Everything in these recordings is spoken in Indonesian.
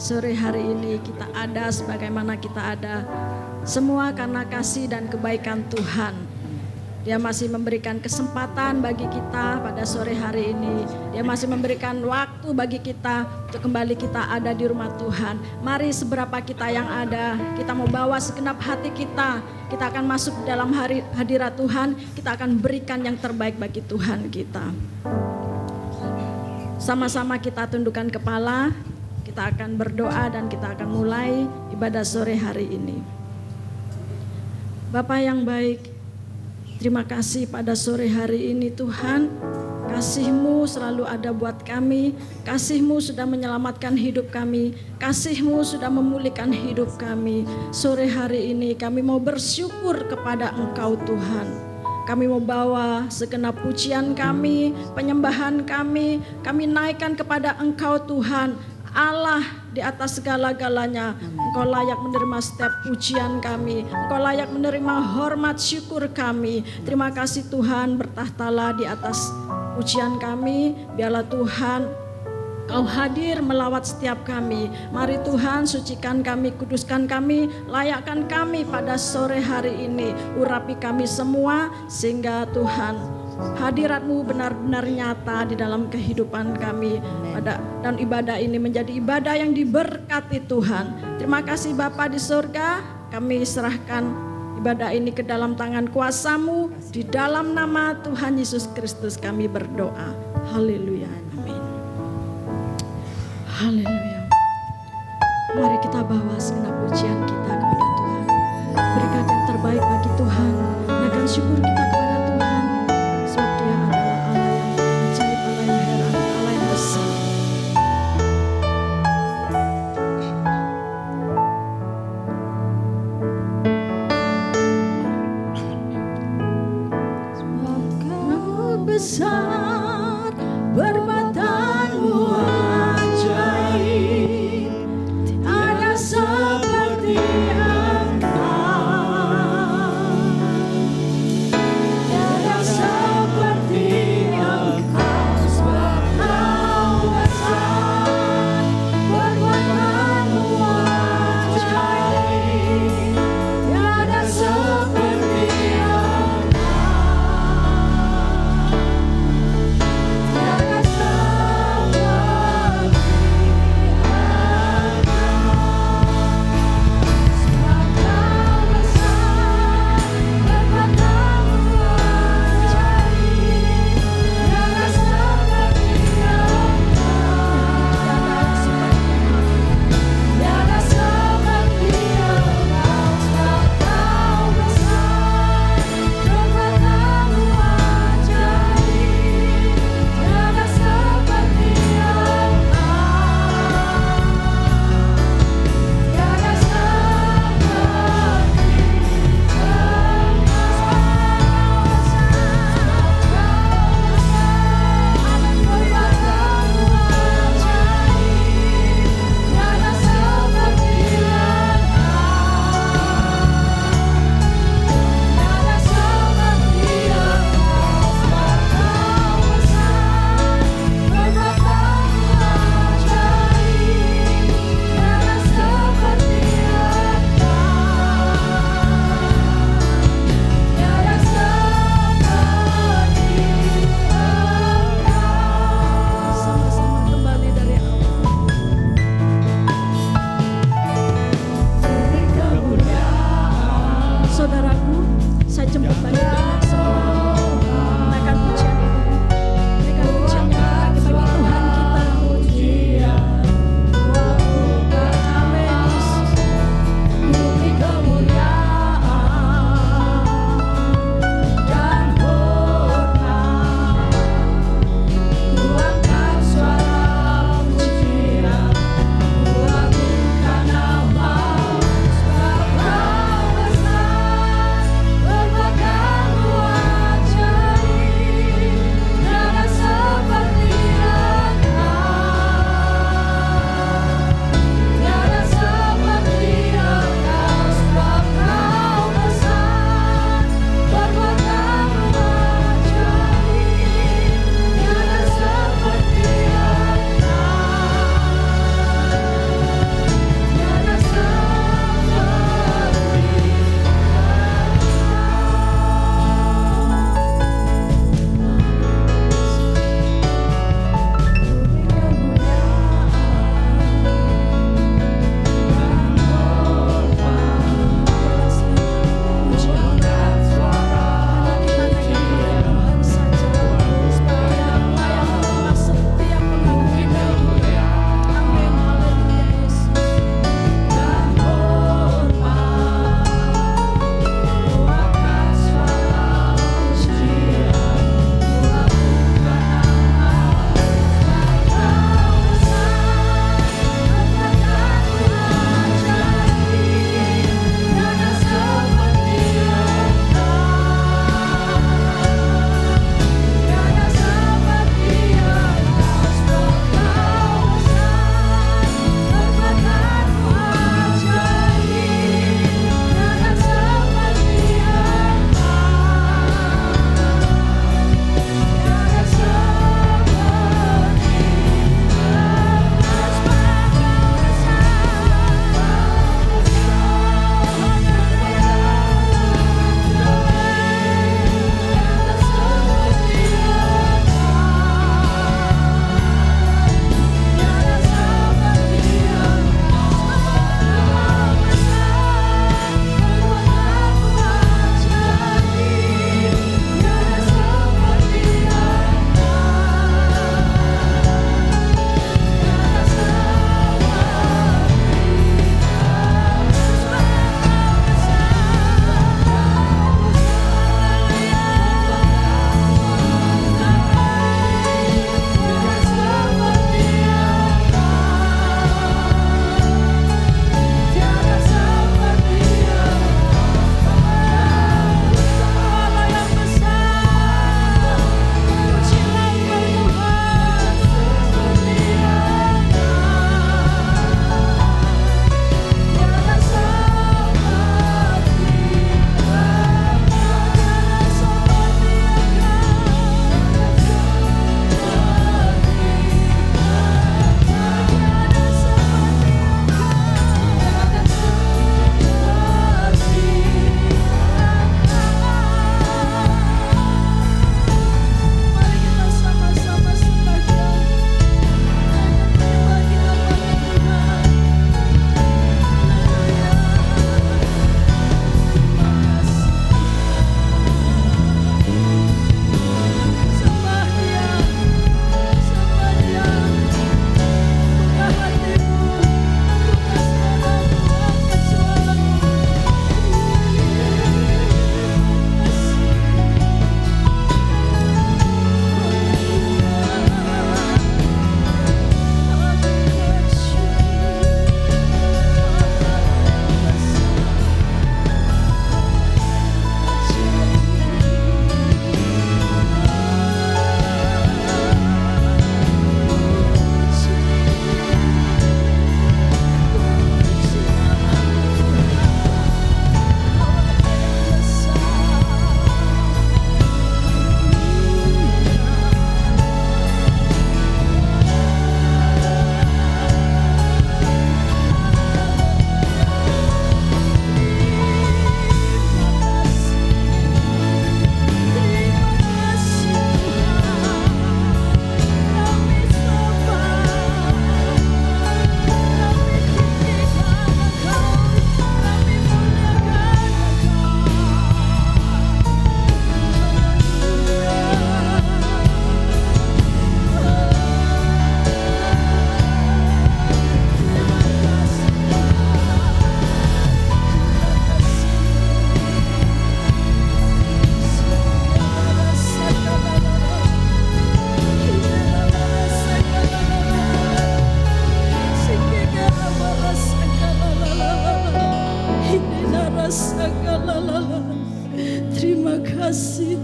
sore hari ini kita ada sebagaimana kita ada, semua karena kasih dan kebaikan Tuhan. Dia masih memberikan kesempatan bagi kita pada sore hari ini. Dia masih memberikan waktu bagi kita untuk kembali kita ada di rumah Tuhan. Mari seberapa kita yang ada, kita mau bawa segenap hati kita. Kita akan masuk dalam hadirat Tuhan. Kita akan berikan yang terbaik bagi Tuhan kita. Sama-sama kita tundukkan kepala. Kita akan berdoa dan kita akan mulai ibadah sore hari ini. Bapa yang baik, terima kasih pada sore hari ini Tuhan. Kasih-Mu selalu ada buat kami. Kasih-Mu sudah menyelamatkan hidup kami. Kasih-Mu sudah memulihkan hidup kami. Sore hari ini kami mau bersyukur kepada Engkau Tuhan. Kami mau bawa segenap pujian kami, penyembahan kami naikkan kepada Engkau Tuhan, Allah di atas segala-galanya. Engkau layak menerima setiap pujian kami. Engkau layak menerima hormat syukur kami. Terima kasih Tuhan, bertahtalah di atas pujian kami. Biarlah Tuhan Kau hadir melawat setiap kami. Mari Tuhan sucikan kami, kuduskan kami, layakkan kami pada sore hari ini. Urapi kami semua sehingga Tuhan hadirat-Mu benar-benar nyata di dalam kehidupan kami. Dan ibadah ini menjadi ibadah yang diberkati Tuhan. Terima kasih Bapa di surga, kami serahkan ibadah ini ke dalam tangan kuasa-Mu. Di dalam nama Tuhan Yesus Kristus kami berdoa. Haleluya. Amin. Haleluya. Mari kita bawa segenap pujian kita kepada Tuhan. Berikan yang terbaik bagi Tuhan. Naikkan syukur kita kepada Tuhan. Sebab Dia adalah Allah yang ajaib, Allah yang heran, Allah yang besar. Sebab Kau besar, perbuatan-Mu ajaib, tiada seperti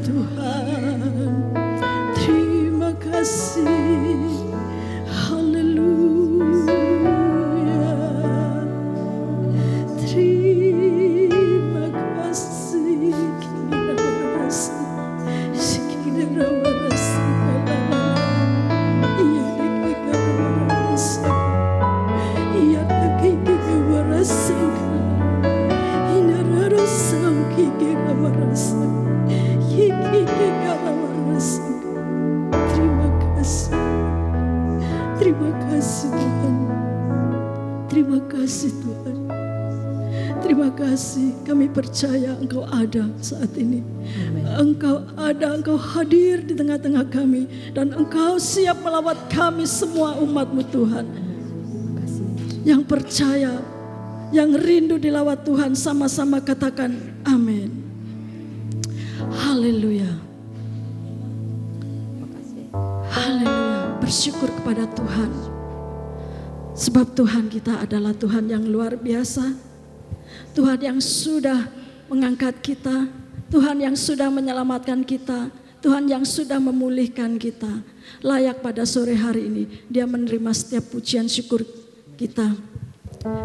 Tuhan. Terima kasih. Haleluya. Terima kasih. Terima kasih Tuhan. Terima kasih Tuhan. Terima kasih, kami percaya Engkau ada saat ini. Engkau ada, Engkau hadir di tengah-tengah kami. Dan Engkau siap melawat kami semua umat-Mu Tuhan. Yang percaya, yang rindu dilawat Tuhan, sama-sama katakan amin. Haleluya. Haleluya. Bersyukur kepada Tuhan. Sebab Tuhan kita adalah Tuhan yang luar biasa. Tuhan yang sudah mengangkat kita, Tuhan yang sudah menyelamatkan kita, Tuhan yang sudah memulihkan kita. Layak pada sore hari ini Dia menerima setiap pujian syukur kita.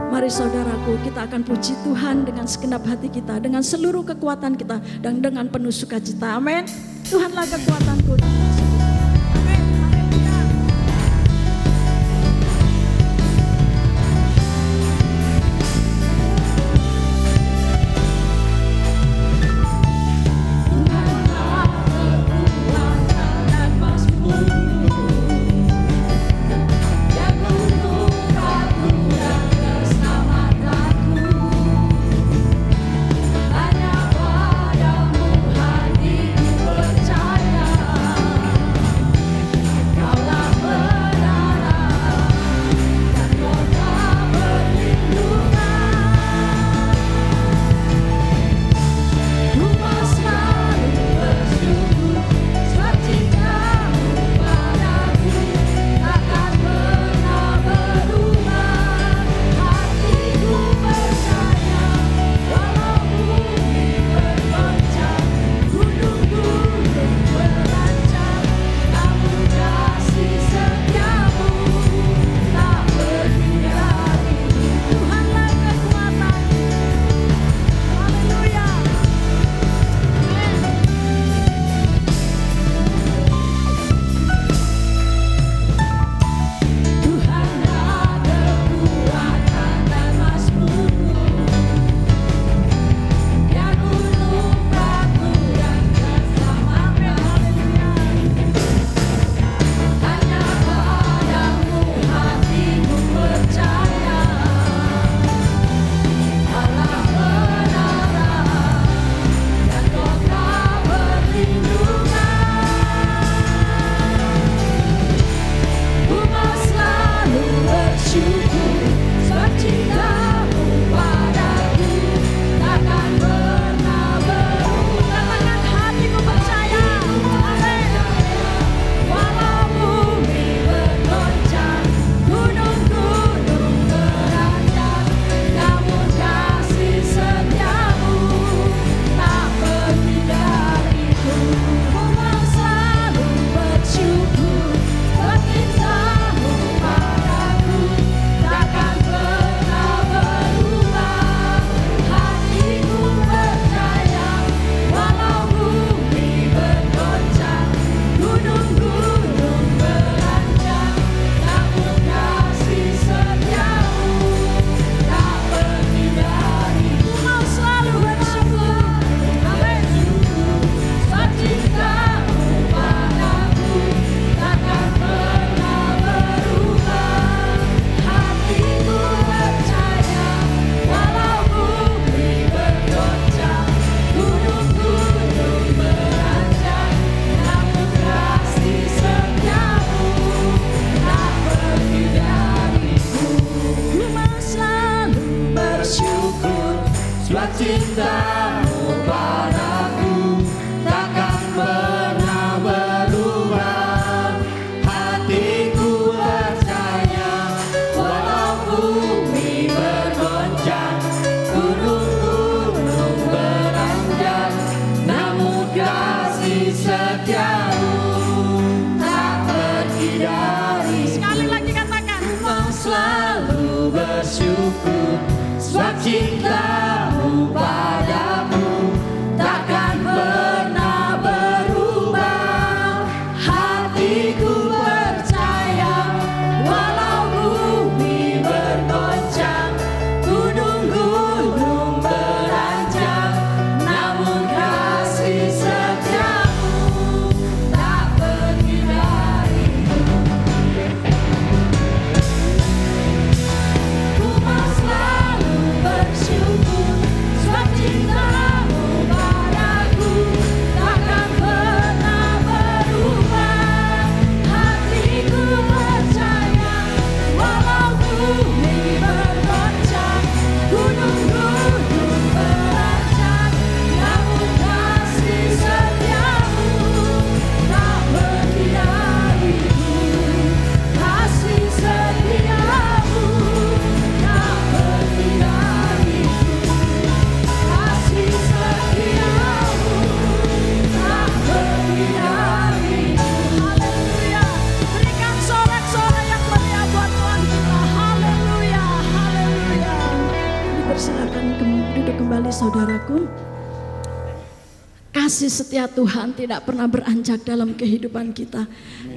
Mari saudaraku, kita akan puji Tuhan dengan segenap hati kita, dengan seluruh kekuatan kita, dan dengan penuh sukacita. Amin. Tuhanlah kekuatanku. Kasih cintamu padaku takkan pernah berubah. Hatiku percaya walau bumi bergoncang, gunung-gunung beranjak, namun kasih setiamu tak pergi dariku. Ku mau selalu bersyukur sebab cintamu padaku takkan pernah berubah. Hatiku percaya walau bumi bergoncang, gunung-gunung beranjak, namun kasih setiamu tak pergi dariku. Kasih setiamu tak pergi dariku. Kasih setiamu tak pergi dariku. Haleluya. Berikan sorak-sorai yang meriah buat Tuhan kita. Haleluya, haleluya. Dipersilakan duduk kembali saudaraku. Kasih setia Tuhan tidak pernah beranjak dalam kehidupan kita.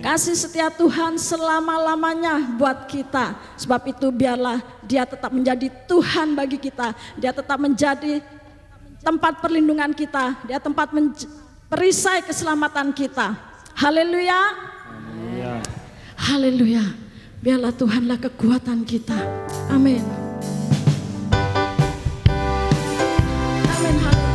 Kasih setia Tuhan selama-lamanya buat kita. Sebab itu biarlah Dia tetap menjadi Tuhan bagi kita. Dia tetap menjadi tempat perlindungan kita. Dia tempat perisai keselamatan kita. Haleluya. Haleluya. Biarlah Tuhanlah kekuatan kita. Amin. Amin. Haleluya.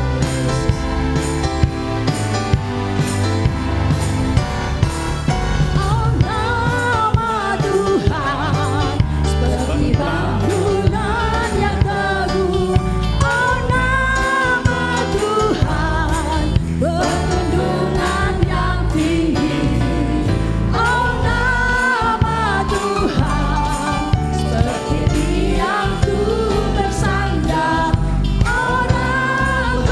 Oh nama Tuhan seperti bangunan yang teguh. Oh nama Tuhan bendungan yang tinggi. Oh nama Tuhan seperti tiang bersandar. Oh nama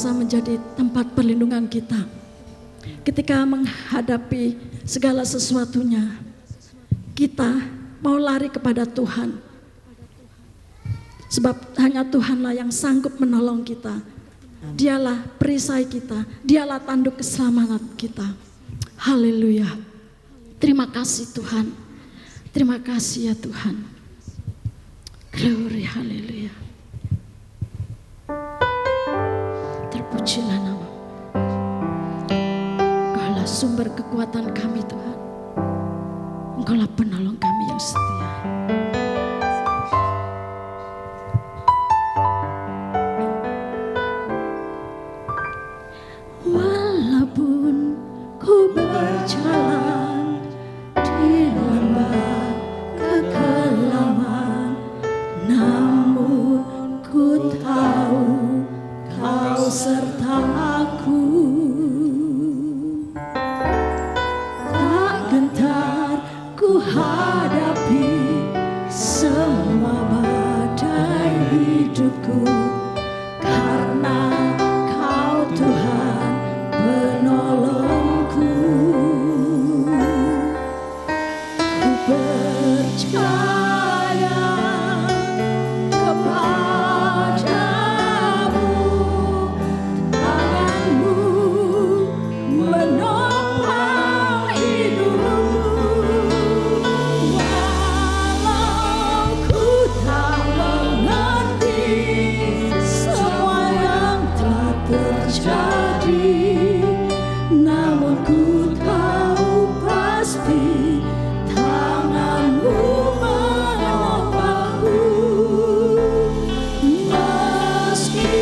senantiasa menjadi tempat perlindungan kita. Ketika menghadapi segala sesuatunya, kita mau lari kepada Tuhan. Sebab hanya Tuhanlah yang sanggup menolong kita. Dialah perisai kita, dialah tanduk keselamatan kita. Haleluya. Terima kasih Tuhan. Terima kasih ya Tuhan. Glory, haleluya. Terpujilah nama. Engkaulah sumber kekuatan kami Tuhan. Engkaulah penolong kami yang setia. Walaupun ku berjalan di lembah kekelaman, namun ku tahu Kau serta aku. Tak gentar ku hadapi semua badai hidupku, karena Kau Tuhan penolongku. Ku percaya kepadamu, tanganmu menopang hidupku. Walau ku tak mengerti semua yang telah terjadi, namun ku tahu pasti tanganmu menopangku. Meski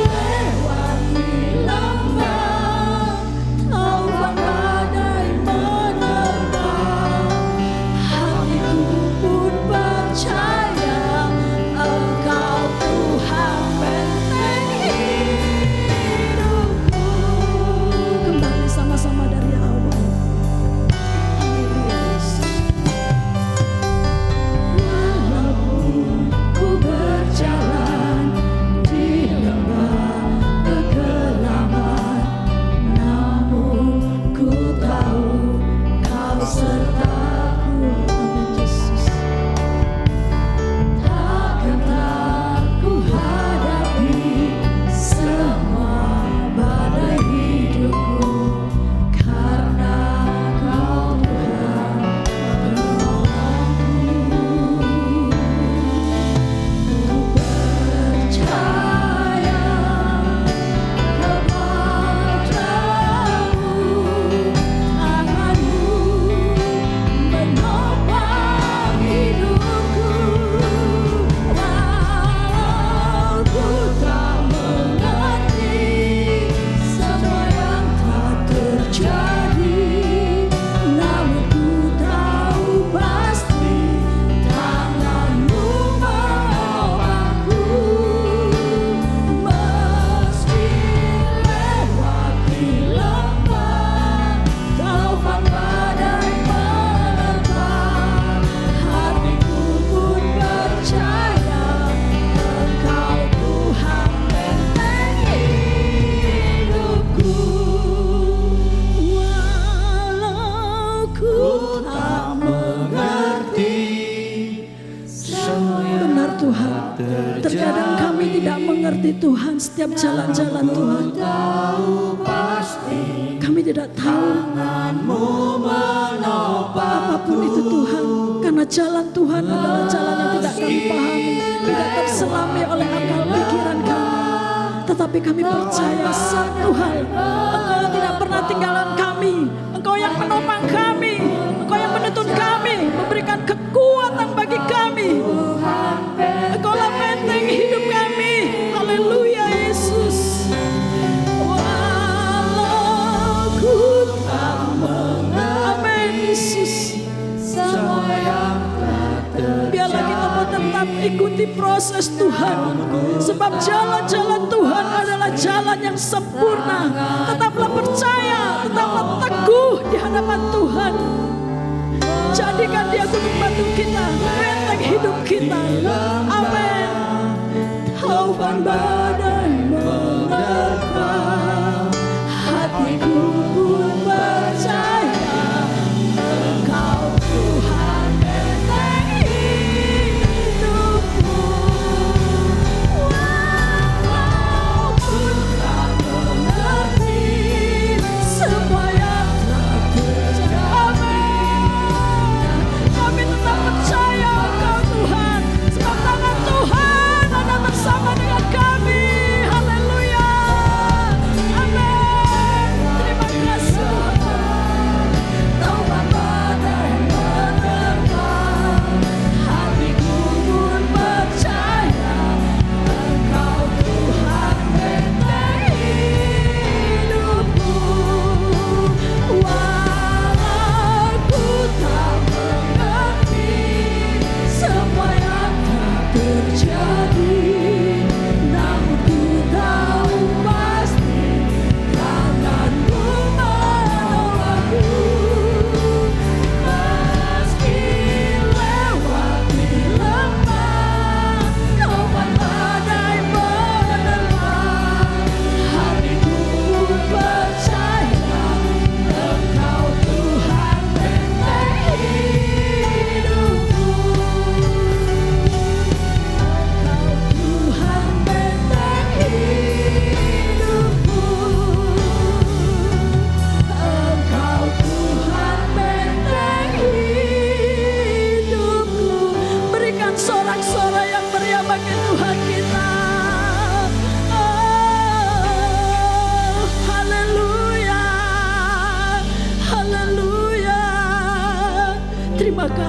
lewati lembah taufan badai menerpa, hatiku pun percaya Engkau Tuhan benteng hidupku. Kembali sama-sama dari awal. Haleluya Yesus. Walaupun ku berjalan di lembah kekelaman, namun ku tahu Kau sertaku. Amin Yesus. Tak gentar ku hadapi semua badai hidupku, karena Kau Tuhan penolongku. Ku percaya kepadamu, tanganmu menopang hidupku. Walau ku tak mengerti semua yang telah terjadi, namun ku tahu pasti tanganmu menopangku. Meski lewati lembah taufan badai menerpa, hatiku pun percaya Engkau Tuhan benteng hidupku. Walau ku tak mengerti benar Tuhan, terkadang kami tidak mengerti Tuhan setiap jalan-jalan Tuhan. Kami tidak tahu apapun itu Tuhan, karena jalan Tuhan adalah jalan yang tidak kami pahami, tidak terselami oleh akal pikiran kami. Tetapi kami percaya Sang Tuhan, Engkau tidak pernah tinggalan kami. Engkau yang menopang kami, Engkau yang menuntun kami, memberikan kekuatan bagi kami. Engkaulah benteng hidup kami. Haleluya Yesus. Walau ku tak mengerti, amin Yesus. Biarlah kita mau tetap ikuti proses Tuhan, sebab jalan-jalan Tuhan adalah jalan yang sempurna. Tetaplah percaya, tetaplah teguh di hadapan Tuhan. Jadikan Dia gunung batu kita, benteng hidup kita. Amin. Taufan badai menerpa,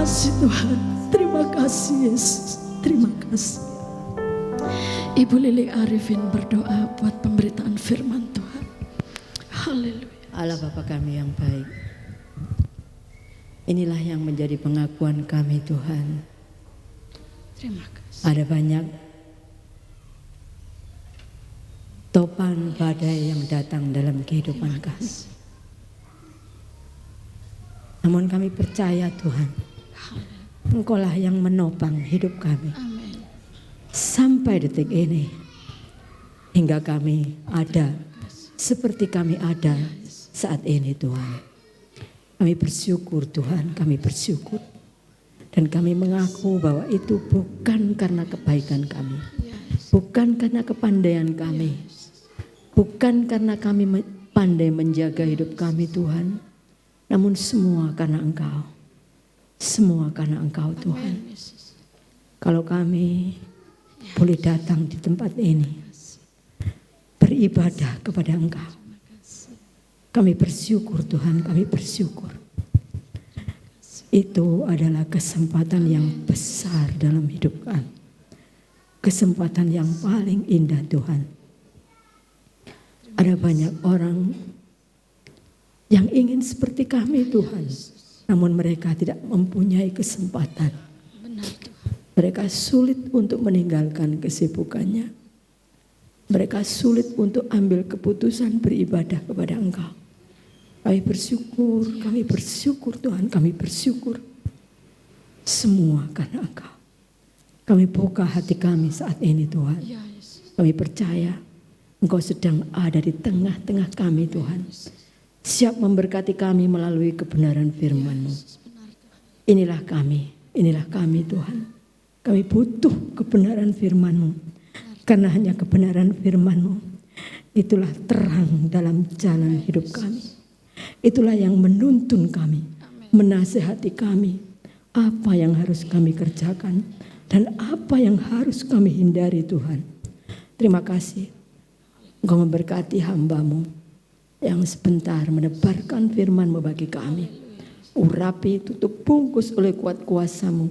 kasih Tuhan. Terima kasih Yesus. Terima kasih. Ibu Lili Arifin berdoa buat pemberitaan firman Tuhan. Haleluya. Allah Bapa kami yang baik, inilah yang menjadi pengakuan kami Tuhan. Terima kasih. Ada banyak topan badai yang datang dalam kehidupan kami. Namun kami percaya Tuhan, Engkaulah yang menopang hidup kami. Amin. Sampai detik ini, hingga kami ada seperti kami ada saat ini Tuhan. Kami bersyukur Tuhan, kami bersyukur. Dan kami mengaku bahwa itu bukan karena kebaikan kami. Bukan karena kepandaian kami. Bukan karena kami pandai menjaga hidup kami Tuhan. Namun semua karena Engkau. Semua karena Engkau Tuhan. Kalau kami boleh datang di tempat ini, beribadah kepada Engkau, kami bersyukur Tuhan, kami bersyukur. Itu adalah kesempatan yang besar dalam hidup kami. Kesempatan yang paling indah Tuhan. Ada banyak orang yang ingin seperti kami Tuhan, namun mereka tidak mempunyai kesempatan. Mereka sulit untuk meninggalkan kesibukannya. Mereka sulit untuk ambil keputusan beribadah kepada Engkau. Kami bersyukur Tuhan, kami bersyukur. Semua karena Engkau. Kami buka hati kami saat ini Tuhan. Kami percaya Engkau sedang ada di tengah-tengah kami Tuhan. Siap memberkati kami melalui kebenaran firman-Mu. Inilah kami Tuhan. Kami butuh kebenaran firman-Mu. Karena hanya kebenaran firman-Mu, itulah terang dalam jalan hidup kami. Itulah yang menuntun kami, menasihati kami, apa yang harus kami kerjakan dan apa yang harus kami hindari Tuhan. Terima kasih Engkau memberkati hamba-Mu yang sebentar menebarkan firman-Mu bagi kami. Urapi, tutup bungkus oleh kuat kuasa-Mu,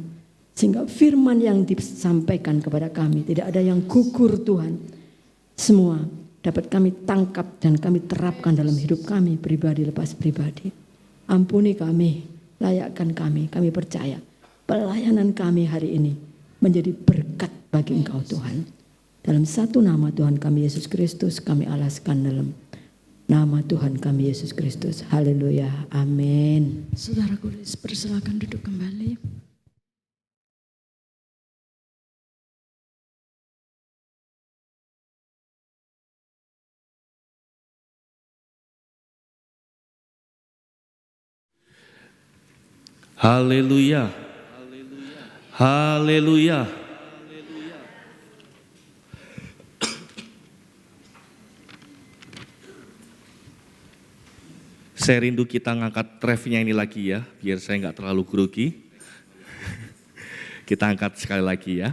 sehingga firman yang disampaikan kepada kami tidak ada yang gugur Tuhan. Semua dapat kami tangkap dan kami terapkan dalam hidup kami pribadi lepas pribadi. Ampuni kami, layakkan kami percaya pelayanan kami hari ini menjadi berkat bagi Engkau Tuhan. Dalam satu nama Tuhan kami Yesus Kristus kami alaskan dalam nama Tuhan kami Yesus Kristus. Haleluya, amin. Saudaraku, persilakan duduk kembali. Haleluya. Haleluya. Saya rindu kita ngangkat refnya ini lagi ya, biar saya nggak terlalu grogi. Kita angkat sekali lagi ya.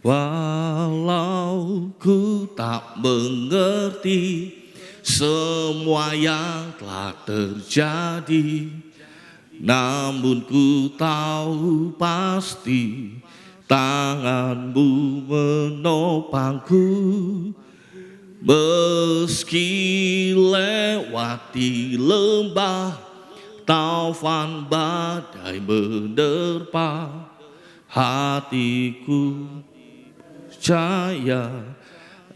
Walau ku tak mengerti semua yang telah terjadi, namun ku tahu pasti tangan-Mu menopangku. Meski lewati lembah taufan badai menerpa, hatiku percaya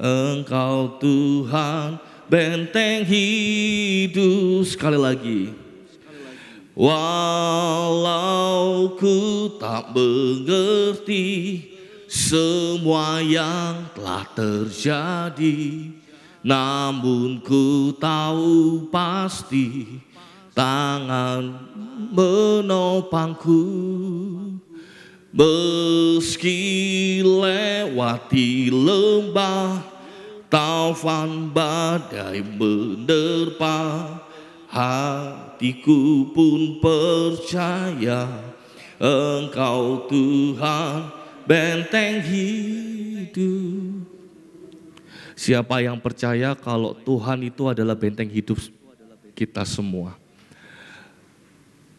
Engkau Tuhan benteng hidup. Sekali lagi. Walau ku tak mengerti semua yang telah terjadi, namun ku tahu pasti tangan menopangku. Meski lewati lembah taufan badai menerpa, hatiku pun percaya Engkau Tuhan benteng hidup. Siapa yang percaya kalau Tuhan itu adalah benteng hidup kita semua?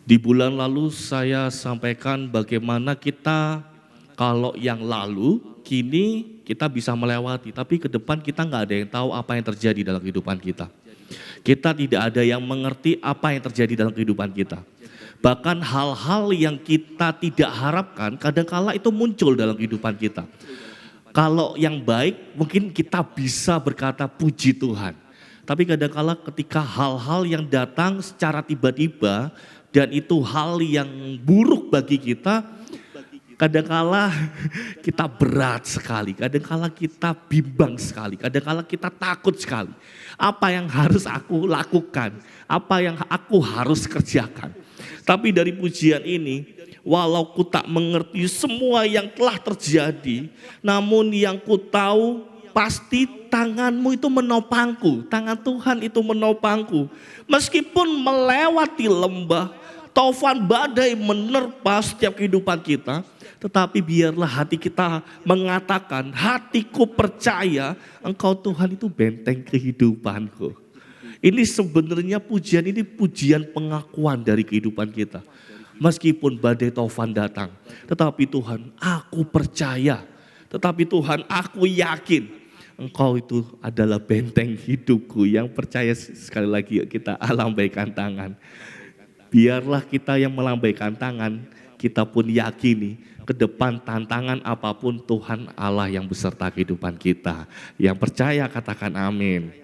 Di bulan lalu saya sampaikan bagaimana kita kalau yang lalu, kini kita bisa melewati. Tapi ke depan kita nggak ada yang tahu apa yang terjadi dalam kehidupan kita. Kita tidak ada yang mengerti apa yang terjadi dalam kehidupan kita. Bahkan hal-hal yang kita tidak harapkan kadangkala itu muncul dalam kehidupan kita. Kalau yang baik mungkin kita bisa berkata puji Tuhan. Tapi kadangkala ketika hal-hal yang datang secara tiba-tiba dan itu hal yang buruk bagi kita, kadangkala kita berat sekali, kadangkala kita bimbang sekali, kadangkala kita takut sekali. Apa yang harus aku lakukan? Apa yang aku harus kerjakan? Tapi dari pujian ini, walau ku tak mengerti semua yang telah terjadi, namun yang ku tahu pasti tanganmu itu menopangku, tangan Tuhan itu menopangku. Meskipun melewati lembah, taufan badai menerpa setiap kehidupan kita, tetapi biarlah hati kita mengatakan, hatiku percaya Engkau Tuhan itu benteng kehidupanku. Ini sebenarnya pujian ini pujian pengakuan dari kehidupan kita. Meskipun badai taufan datang, tetapi Tuhan aku percaya, tetapi Tuhan aku yakin Engkau itu adalah benteng hidupku. Yang percaya sekali lagi yuk kita lambaikan tangan. Biarlah kita yang melambaikan tangan, kita pun yakini ke depan tantangan apapun Tuhan Allah yang beserta kehidupan kita. Yang percaya katakan amin.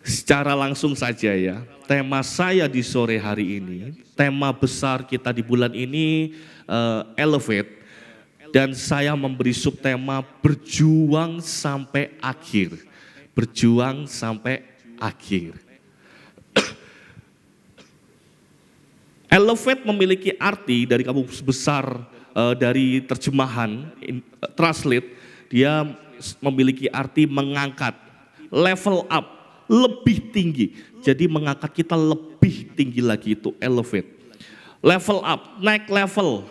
Secara langsung saja ya, tema saya di sore hari ini, tema besar kita di bulan ini Elevate. Dan saya memberi subtema berjuang sampai akhir. Berjuang sampai akhir. Elevate memiliki arti dari kamus besar dari terjemahan translate, dia memiliki arti mengangkat, level up, lebih tinggi. Jadi mengangkat kita lebih tinggi lagi itu elevate. Level up, naik level,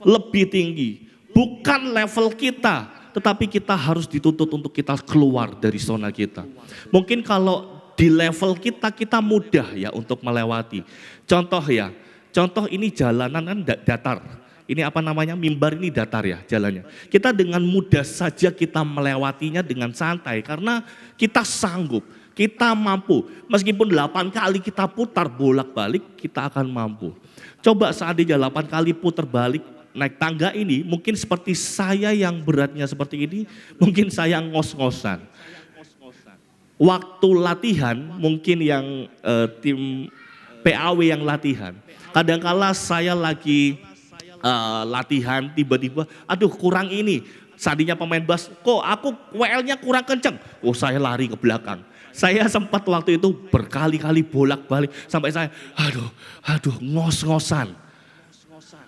lebih tinggi. Bukan level kita, tetapi kita harus dituntut untuk kita keluar dari zona kita. Mungkin kalau di level kita, kita mudah ya untuk melewati. Contoh ini jalanan kan datar. Ini apa namanya, mimbar ini datar ya jalannya. Kita dengan mudah saja kita melewatinya dengan santai karena kita sanggup, kita mampu. Meskipun 8 kali kita putar bolak-balik, kita akan mampu. Coba seandainya 8 kali putar balik naik tangga ini, mungkin seperti saya yang beratnya seperti ini, mungkin saya ngos-ngosan. Waktu latihan, mungkin yang tim PAW yang latihan, kadangkala saya lagi latihan tiba-tiba, aduh kurang ini, seandainya pemain bass, kok aku WL-nya kurang kenceng, oh saya lari ke belakang. Saya sempat waktu itu berkali-kali bolak-balik sampai saya, aduh ngos-ngosan.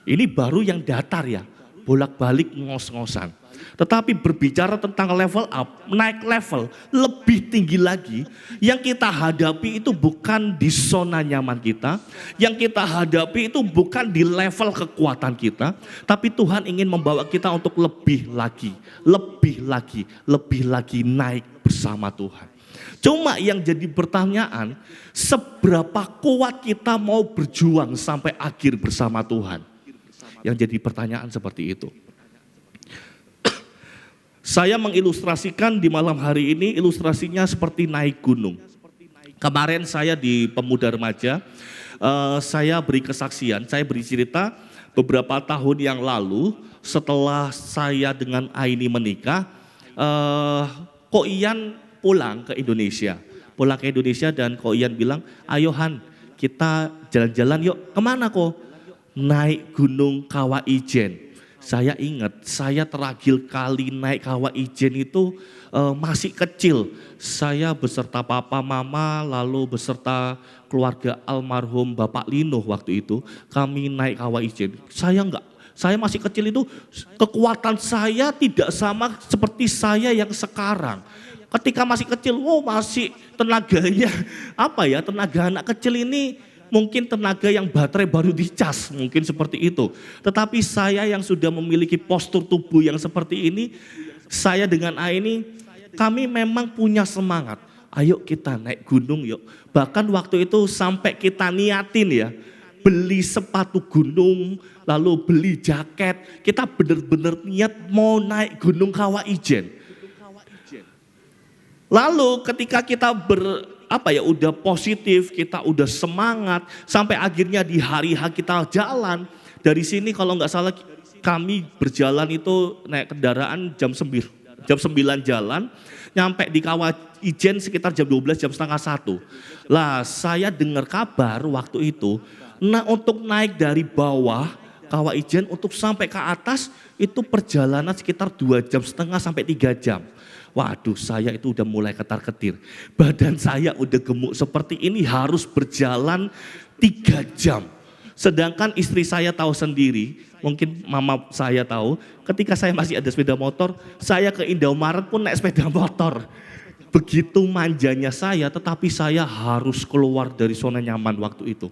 Ini baru yang datar ya, bolak-balik ngos-ngosan. Tetapi berbicara tentang level up, naik level, lebih tinggi lagi, yang kita hadapi itu bukan di zona nyaman kita, yang kita hadapi itu bukan di level kekuatan kita, tapi Tuhan ingin membawa kita untuk lebih lagi naik bersama Tuhan. Cuma yang jadi pertanyaan, seberapa kuat kita mau berjuang sampai akhir bersama Tuhan? Yang jadi pertanyaan seperti itu. Saya mengilustrasikan di malam hari ini, ilustrasinya seperti naik gunung. Kemarin saya di Pemuda Remaja, saya beri kesaksian, saya beri cerita beberapa tahun yang lalu setelah saya dengan Aini menikah, Ko Ian pulang ke Indonesia. Dan Ko Ian bilang, ayo Han, kita jalan-jalan yuk. Kemana kok? Naik gunung Kawah Ijen. Saya ingat, saya terakhir kali naik Kawah Ijen itu masih kecil. Saya beserta papa mama, lalu beserta keluarga almarhum Bapak Lino waktu itu. Kami naik Kawah Ijen. Saya masih kecil itu, kekuatan saya tidak sama seperti saya yang sekarang. Ketika masih kecil, masih tenaganya, tenaga anak kecil ini mungkin tenaga yang baterai baru dicas, mungkin seperti itu. Tetapi saya yang sudah memiliki postur tubuh yang seperti ini, saya dengan Aini, kami memang punya semangat. ayo kita naik gunung yuk. Bahkan waktu itu sampai kita niatin ya, beli sepatu gunung, lalu beli jaket. Kita benar-benar niat mau naik Gunung Kawah Ijen. Lalu ketika kita udah positif, kita udah semangat, sampai akhirnya di hari H kita jalan. Dari sini kalau nggak salah kami berjalan itu naik kendaraan jam 9 jalan, nyampe di Kawah Ijen sekitar jam 12, jam setengah 1. Lah saya dengar kabar waktu itu, nah untuk naik dari bawah Kawah Ijen untuk sampai ke atas itu perjalanan sekitar 2,5 jam sampai 3 jam. Waduh, saya itu udah mulai ketar-ketir. Badan saya udah gemuk seperti ini harus berjalan 3 jam. Sedangkan istri saya tahu sendiri, mungkin mama saya tahu, ketika saya masih ada sepeda motor, saya ke Indomaret pun naik sepeda motor. Begitu manjanya saya, tetapi saya harus keluar dari zona nyaman waktu itu.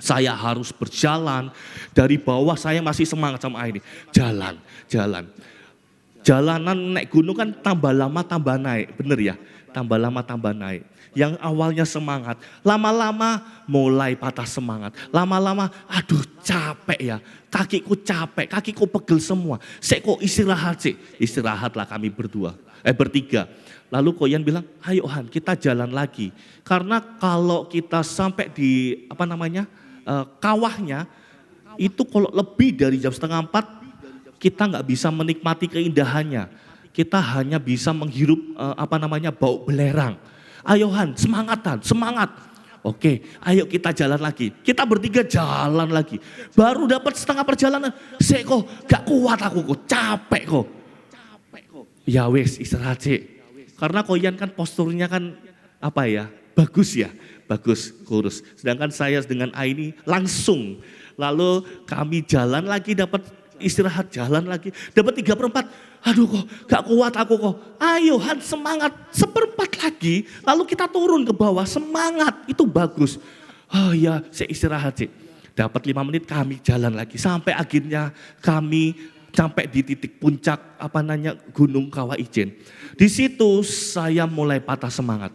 Saya harus berjalan, dari bawah saya masih semangat sama ini. Jalan. Jalanan naik gunung kan tambah lama tambah naik, bener ya? Tambah lama tambah naik. Yang awalnya semangat, lama-lama mulai patah semangat. Lama-lama, aduh capek ya, kakiku capek, kakiku pegel semua. Saya kok istirahatlah kami bertiga. Lalu Koyan bilang, ayo Han kita jalan lagi. Karena kalau kita sampai di kawahnya, itu kalau lebih dari jam 3:30, kita nggak bisa menikmati keindahannya. Kita hanya bisa menghirup bau belerang. Ayo Han, semangat. Oke, ayo kita jalan lagi. Kita bertiga jalan lagi. Baru dapat setengah perjalanan, saya kok gak kuat aku kok, capek kok. Ya wes, istirahat sih. Karena Koyan kan posturnya kan bagus, kurus. Sedangkan saya dengan Aini langsung. Lalu kami jalan lagi dapat istirahat, jalan lagi, dapat 3/4, aduh kok gak kuat aku kok, ayo Han semangat, 1/4 lagi, lalu kita turun ke bawah, semangat, itu bagus. Oh ya, saya istirahat sih, dapat 5 menit kami jalan lagi, sampai akhirnya kami sampai di titik puncak Gunung Kawah Ijen. Di situ saya mulai patah semangat,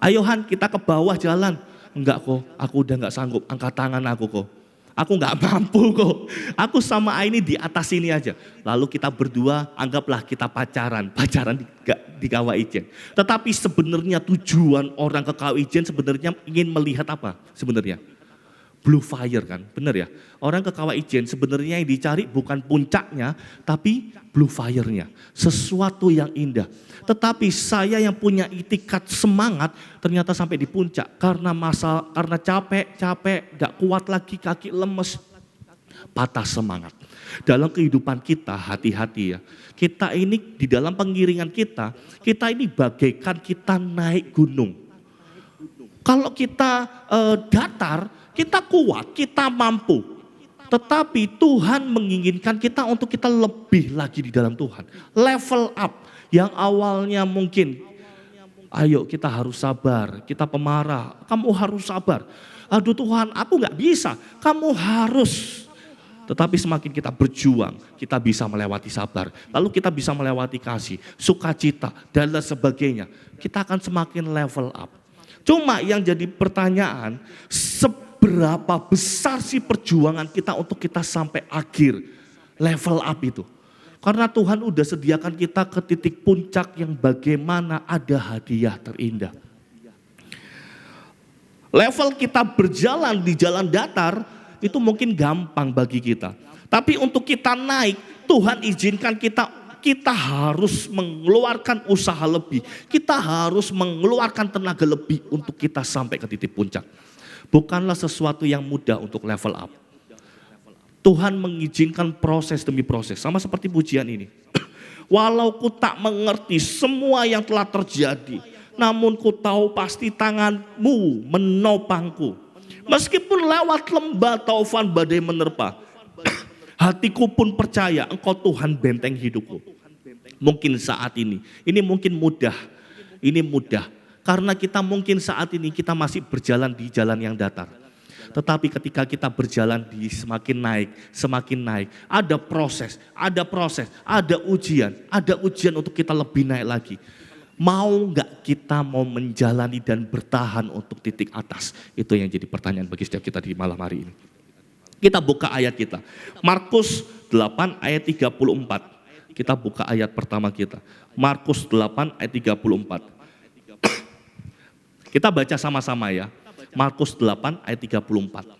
ayo Han kita ke bawah jalan, enggak kok, aku udah gak sanggup, angkat tangan aku kok. Aku gak mampu kok, aku sama Aini di atas sini aja. Lalu kita berdua anggaplah kita pacaran di Kawah Ijen. Tetapi sebenarnya tujuan orang ke Kawah Ijen sebenarnya ingin melihat apa sebenarnya? Blue fire kan, benar ya? Orang ke Kawah Ijen sebenarnya yang dicari bukan puncaknya, tapi blue fire-nya. Sesuatu yang indah. Tetapi saya yang punya itikat semangat ternyata sampai di puncak karena capek, gak kuat lagi, kaki lemes, patah semangat. Dalam kehidupan kita hati-hati ya. Kita ini di dalam pengiringan kita ini bagaikan kita naik gunung. Kalau kita datar, kita kuat, kita mampu. Tetapi Tuhan menginginkan kita untuk kita lebih lagi di dalam Tuhan. Level up. Yang awalnya mungkin, ayo kita harus sabar, kita pemarah, kamu harus sabar. Aduh Tuhan aku gak bisa, kamu harus. Tetapi semakin kita berjuang, kita bisa melewati sabar. Lalu kita bisa melewati kasih, sukacita, dan lain sebagainya. Kita akan semakin level up. Cuma yang jadi pertanyaan, seberapa besar sih perjuangan kita untuk kita sampai akhir level up itu? Karena Tuhan udah sediakan kita ke titik puncak yang bagaimana ada hadiah terindah. Level kita berjalan di jalan datar itu mungkin gampang bagi kita. Tapi untuk kita naik, Tuhan izinkan kita harus mengeluarkan usaha lebih. Kita harus mengeluarkan tenaga lebih untuk kita sampai ke titik puncak. Bukanlah sesuatu yang mudah untuk level up. Tuhan mengizinkan proses demi proses. Sama seperti pujian ini. Walau ku tak mengerti semua yang telah terjadi. Namun ku tahu pasti tanganmu menopangku. Meskipun lewat lembah taufan badai menerpa. Hatiku pun percaya engkau Tuhan benteng hidupku. Mungkin saat ini mungkin mudah. Ini mudah. Karena kita mungkin saat ini kita masih berjalan di jalan yang datar. Tetapi ketika kita berjalan di semakin naik, ada proses, ada ujian untuk kita lebih naik lagi. Mau nggak kita mau menjalani dan bertahan untuk titik atas? Itu yang jadi pertanyaan bagi setiap kita di malam hari ini. Kita buka ayat kita. Markus 8 ayat 34. Kita buka ayat pertama kita. Markus 8 ayat 34. Kita baca sama-sama ya. Markus 8 ayat 34.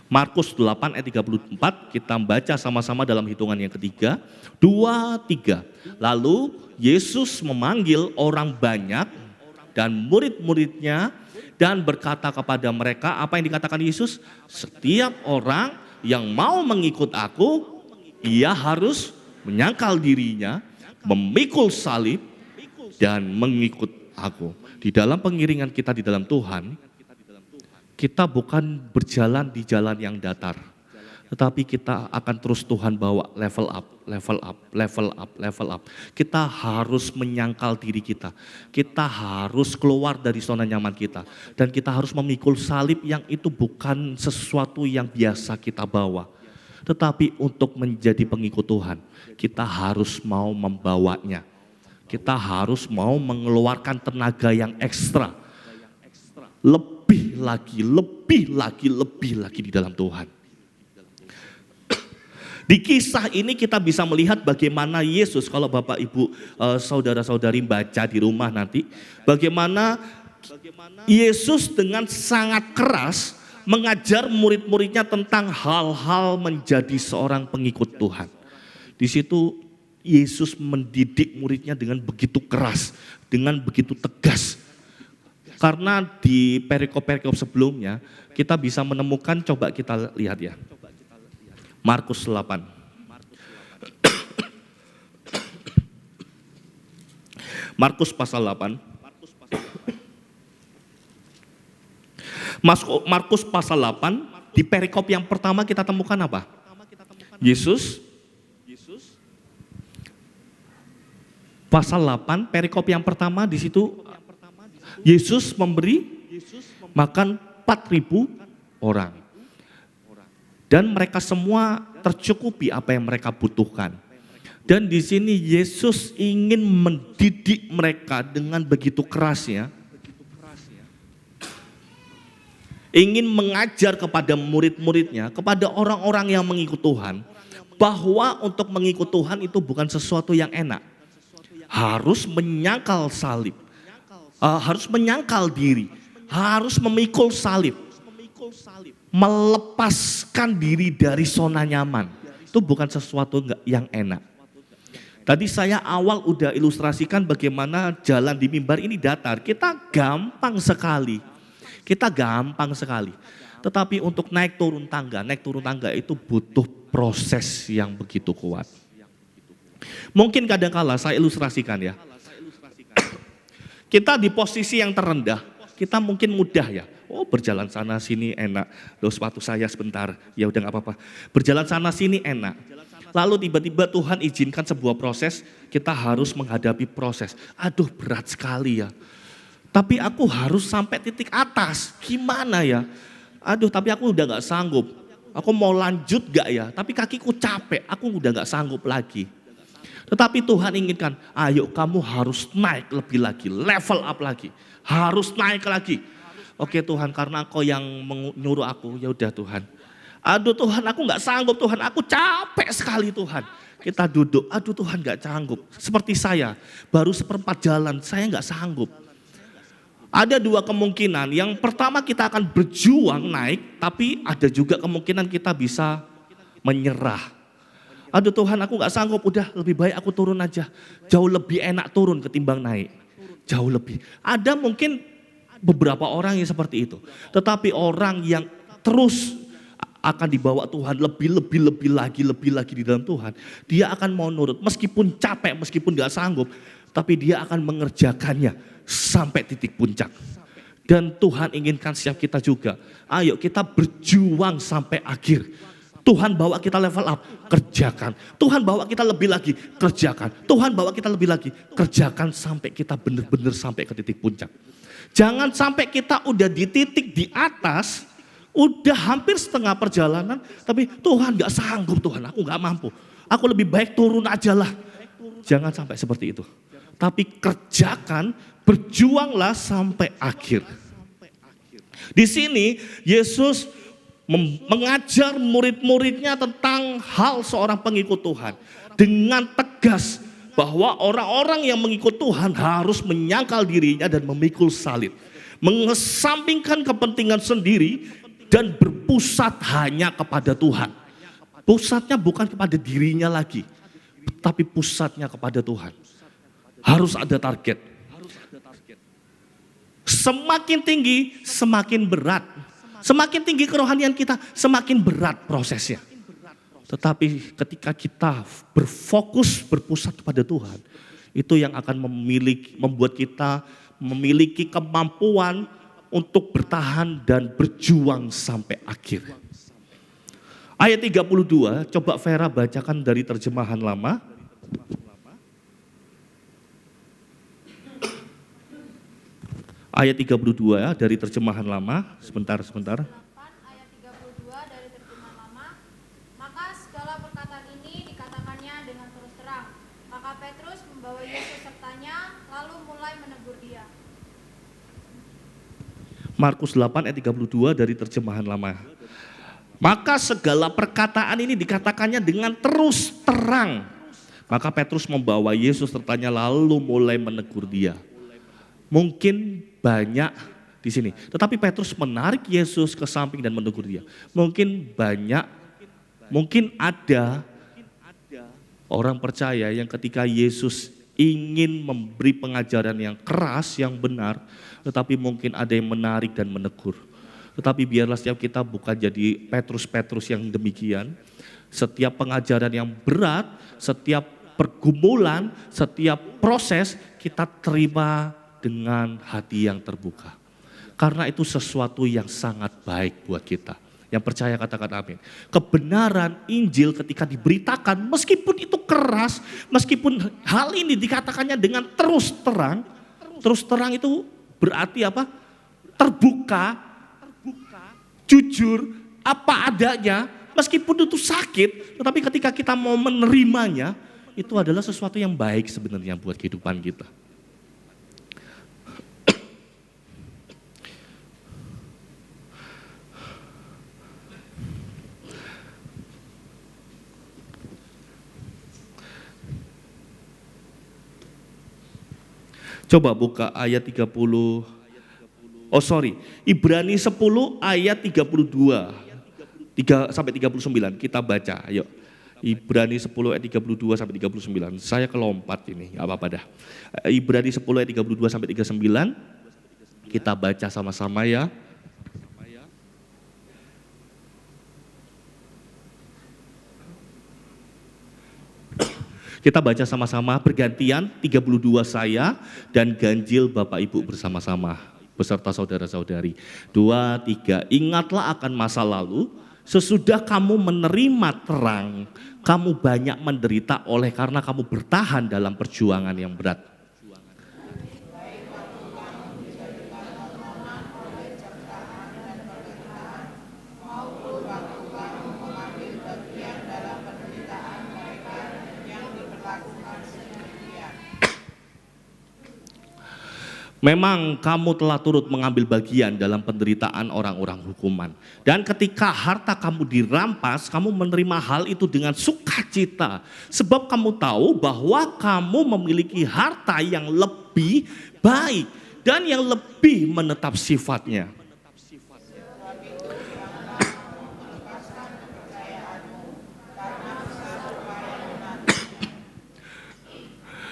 Markus 8 ayat 34, kita baca sama-sama dalam hitungan yang ketiga, 2, 3. Lalu Yesus memanggil orang banyak dan murid-muridnya dan berkata kepada mereka, apa yang dikatakan Yesus? Setiap orang yang mau mengikut aku, ia harus menyangkal dirinya, memikul salib, dan mengikut aku. Di dalam pengiringan kita di dalam Tuhan, kita bukan berjalan di jalan yang datar, tetapi kita akan terus Tuhan bawa level up, level up, level up, level up. Kita harus menyangkal diri kita, kita harus keluar dari zona nyaman kita, dan kita harus memikul salib yang itu bukan sesuatu yang biasa kita bawa, tetapi untuk menjadi pengikut Tuhan, kita harus mau membawanya. Kita harus mau mengeluarkan tenaga yang ekstra, lebih lagi di dalam Tuhan. Di kisah ini kita bisa melihat bagaimana Yesus, kalau Bapak Ibu saudara-saudari baca di rumah nanti, bagaimana Yesus dengan sangat keras mengajar murid-muridnya tentang hal-hal menjadi seorang pengikut Tuhan. Di situ Yesus mendidik muridnya dengan begitu keras, dengan begitu tegas. Karena di perikop-perikop sebelumnya kita bisa menemukan, coba kita lihat ya. Markus 8. Markus pasal 8. Markus pasal 8, di perikop yang pertama kita temukan apa? Yesus. Pasal 8, perikop yang pertama di situ Yesus memberi makan 4.000 orang. Dan mereka semua tercukupi apa yang mereka butuhkan. Dan di sini Yesus ingin mendidik mereka dengan begitu kerasnya. Ingin mengajar kepada murid-muridnya, kepada orang-orang yang mengikut Tuhan, bahwa untuk mengikut Tuhan itu bukan sesuatu yang enak. Harus menyangkal salib. Harus menyangkal diri, harus memikul salib, melepaskan diri dari zona nyaman. Itu bukan sesuatu yang enak. Tadi saya awal udah ilustrasikan bagaimana jalan di mimbar ini datar. Kita gampang sekali. Tetapi untuk naik turun tangga itu butuh proses yang begitu kuat. Mungkin kadang-kala saya ilustrasikan ya. Kita di posisi yang terendah, kita mungkin mudah ya. Oh, berjalan sana sini enak. Loh, sepatu saya sebentar, ya udah gak apa-apa. Berjalan sana sini enak. Lalu tiba-tiba Tuhan izinkan sebuah proses, kita harus menghadapi proses. Aduh, berat sekali ya. Tapi aku harus sampai titik atas, gimana ya? Aduh, tapi aku udah gak sanggup. Aku mau lanjut gak ya? Tapi kakiku capek, aku udah gak sanggup lagi. Tetapi Tuhan inginkan, ayo kamu harus naik lebih lagi, level up lagi, harus naik lagi. Oke Tuhan, karena Engkau yang menyuruh aku, ya udah Tuhan. Aduh Tuhan, aku nggak sanggup Tuhan, aku capek sekali Tuhan. Kita duduk, aduh Tuhan nggak sanggup. Seperti saya, baru seperempat jalan, saya nggak sanggup. Ada dua kemungkinan, yang pertama kita akan berjuang naik, tapi ada juga kemungkinan kita bisa menyerah. Aduh Tuhan, aku gak sanggup, udah lebih baik aku turun aja. Jauh lebih enak turun ketimbang naik. Jauh lebih. Ada mungkin beberapa orang yang seperti itu. Tetapi orang yang terus akan dibawa Tuhan lebih lagi di dalam Tuhan. Dia akan mau nurut, meskipun capek, meskipun gak sanggup. Tapi dia akan mengerjakannya sampai titik puncak. Dan Tuhan inginkan setiap kita juga. Ayo kita berjuang sampai akhir. Tuhan bawa kita level up, kerjakan. Tuhan bawa kita lebih lagi, kerjakan. Tuhan bawa kita lebih lagi, kerjakan sampai kita benar-benar sampai ke titik puncak. Jangan sampai kita udah di titik di atas, udah hampir setengah perjalanan, tapi Tuhan gak sanggup Tuhan, aku gak mampu. Aku lebih baik turun aja lah. Jangan sampai seperti itu. Tapi kerjakan, berjuanglah sampai akhir. Di sini Yesus mengajar murid-muridnya tentang hal seorang pengikut Tuhan. Dengan tegas bahwa orang-orang yang mengikut Tuhan harus menyangkal dirinya dan memikul salib. Mengesampingkan kepentingan sendiri dan berpusat hanya kepada Tuhan. Pusatnya bukan kepada dirinya lagi, tapi pusatnya kepada Tuhan. Harus ada target. Semakin tinggi, semakin berat. Semakin tinggi kerohanian kita, semakin berat prosesnya. Tetapi ketika kita berfokus, berpusat kepada Tuhan, itu yang akan membuat kita memiliki kemampuan untuk bertahan dan berjuang sampai akhir. Ayat 32, coba Vera bacakan dari terjemahan lama. Ayat 32 dari terjemahan lama, sebentar. Ayat 32 dari terjemahan lama. Maka segala perkataan ini dikatakannya dengan terus terang. Maka Petrus membawa Yesus sertanya, lalu mulai menegur dia. Markus 8 ayat 32 dari terjemahan lama. Maka segala perkataan ini dikatakannya dengan terus terang. Maka Petrus membawa Yesus sertanya lalu mulai menegur dia. Mungkin banyak di sini, tetapi Petrus menarik Yesus ke samping dan menegur dia. Mungkin ada orang percaya yang ketika Yesus ingin memberi pengajaran yang keras, yang benar, tetapi mungkin ada yang menarik dan menegur. Tetapi biarlah setiap kita bukan jadi Petrus-Petrus yang demikian. Setiap pengajaran yang berat, setiap pergumulan, setiap proses kita terima dengan hati yang terbuka. Karena itu sesuatu yang sangat baik buat kita. Yang percaya katakan amin. Kebenaran Injil ketika diberitakan meskipun itu keras, meskipun hal ini dikatakannya dengan terus terang itu berarti apa? Terbuka, jujur, apa adanya, meskipun itu sakit, tetapi ketika kita mau menerimanya, itu adalah sesuatu yang baik sebenarnya buat kehidupan kita. Coba buka ayat 30. Ibrani 10 ayat 32. 3 sampai 39 kita baca. Ayo. Ibrani 10 ayat 32 sampai 39. Saya kelompat ini, enggak apa-apa dah. Ibrani 10 ayat 32 sampai 39. Kita baca sama-sama ya. Kita baca sama-sama bergantian 32 saya dan ganjil Bapak Ibu bersama-sama beserta saudara-saudari. 2, 3. Ingatlah akan masa lalu, sesudah kamu menerima terang, kamu banyak menderita oleh karena kamu bertahan dalam perjuangan yang berat. Memang kamu telah turut mengambil bagian dalam penderitaan orang-orang hukuman. Dan ketika harta kamu dirampas, kamu menerima hal itu dengan sukacita. Sebab kamu tahu bahwa kamu memiliki harta yang lebih baik dan yang lebih menetap sifatnya.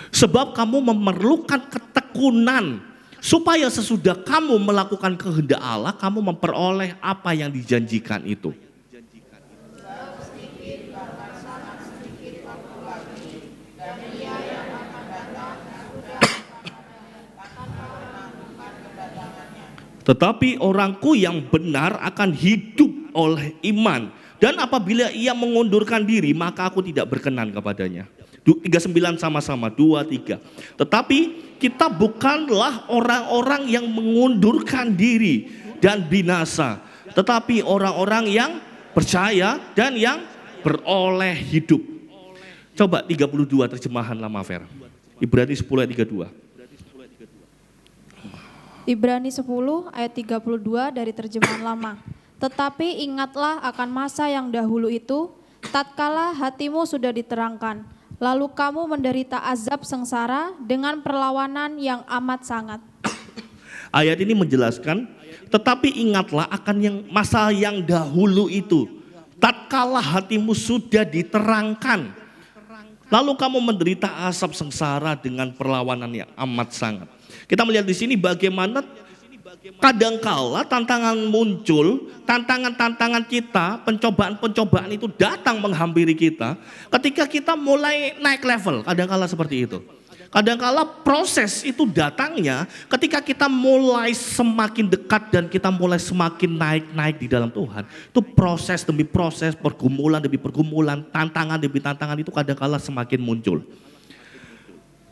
Sebab kamu memerlukan ketekunan supaya sesudah kamu melakukan kehendak Allah, kamu memperoleh apa yang dijanjikan itu. Tetapi orangku yang benar akan hidup oleh iman. Dan apabila ia mengundurkan diri, maka aku tidak berkenan kepadanya. 39 sama-sama, 2, 3. Tetapi kita bukanlah orang-orang yang mengundurkan diri dan binasa. Tetapi orang-orang yang percaya dan yang beroleh hidup. Coba 32 terjemahan Lama Ver. Ibrani 10 ayat 32. Ibrani 10 ayat 32 dari terjemahan lama. Tetapi ingatlah akan masa yang dahulu itu, tatkala hatimu sudah diterangkan, lalu kamu menderita azab sengsara dengan perlawanan yang amat sangat. Ayat ini menjelaskan, tetapi ingatlah akan yang masa yang dahulu itu, tatkala hatimu sudah diterangkan, lalu kamu menderita azab sengsara dengan perlawanan yang amat sangat. Kita melihat di sini bagaimana kadangkala tantangan muncul, tantangan-tantangan kita, pencobaan-pencobaan itu datang menghampiri kita ketika kita mulai naik level, kadangkala seperti itu. Kadangkala proses itu datangnya ketika kita mulai semakin dekat dan kita mulai semakin naik-naik di dalam Tuhan. Itu proses demi proses, pergumulan demi pergumulan, tantangan demi tantangan itu kadangkala semakin muncul.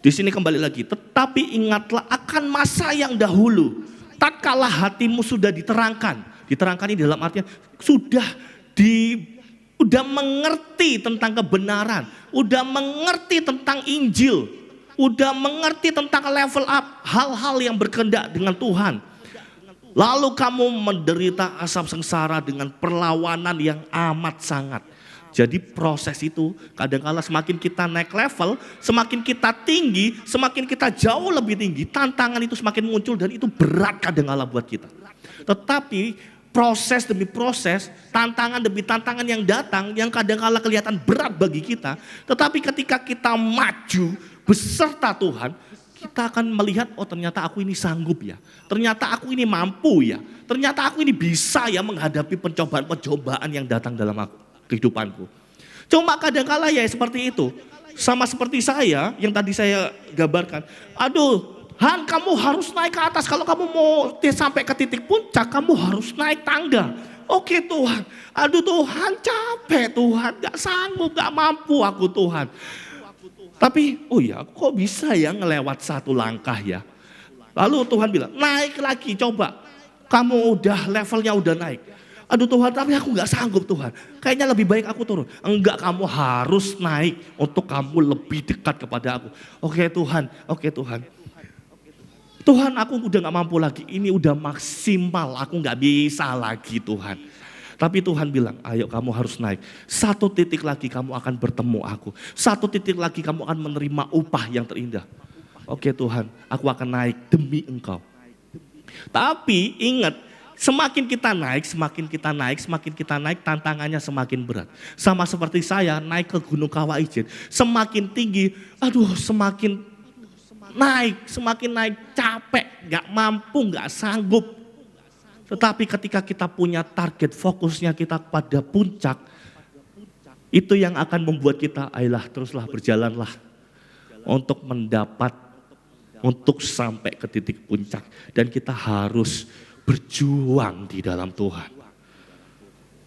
Di sini kembali lagi, tetapi ingatlah akan masa yang dahulu, tatkala hatimu sudah diterangkan. Diterangkan ini dalam artian sudah mengerti tentang kebenaran, udah mengerti tentang Injil, udah mengerti tentang level up hal-hal yang berkehendak dengan Tuhan. Lalu kamu menderita asap sengsara dengan perlawanan yang amat sangat. Jadi proses itu kadang-kala semakin kita naik level, semakin kita tinggi, semakin kita jauh lebih tinggi, tantangan itu semakin muncul dan itu berat kadang-kala buat kita. Tetapi proses demi proses, tantangan demi tantangan yang datang, yang kadang-kala kelihatan berat bagi kita, tetapi ketika kita maju beserta Tuhan, kita akan melihat, oh ternyata aku ini sanggup ya, ternyata aku ini mampu ya, ternyata aku ini bisa ya menghadapi pencobaan-pencobaan yang datang dalam kehidupanku. Cuma kadang-kala ya seperti itu, sama seperti saya yang tadi saya gambarkan, aduh Han, kamu harus naik ke atas. Kalau kamu mau sampai ke titik puncak, kamu harus naik tangga. Oke Tuhan. Aduh Tuhan, capek Tuhan. Gak sanggup, gak mampu aku Tuhan. Tapi, oh ya kok bisa ya ngelewat satu langkah ya. Lalu Tuhan bilang, naik lagi coba. Kamu udah levelnya udah naik. Aduh Tuhan, tapi aku gak sanggup Tuhan. Kayaknya lebih baik aku turun. Enggak, kamu harus naik untuk kamu lebih dekat kepada aku. Oke Tuhan, oke Tuhan. Tuhan, aku udah gak mampu lagi, ini udah maksimal, aku gak bisa lagi Tuhan. Tapi Tuhan bilang, ayo kamu harus naik. Satu titik lagi kamu akan bertemu aku. Satu titik lagi kamu akan menerima upah yang terindah. Oke Tuhan, aku akan naik demi Engkau. Tapi ingat, semakin kita naik, semakin kita naik, tantangannya semakin berat. Sama seperti saya naik ke Gunung Kawah Ijen, semakin tinggi, aduh semakin naik, capek, gak mampu, gak sanggup. Tetapi ketika kita punya target, fokusnya kita pada puncak, itu yang akan membuat kita, ayolah teruslah berjalanlah untuk untuk sampai ke titik puncak. Dan kita harus berjuang di dalam Tuhan.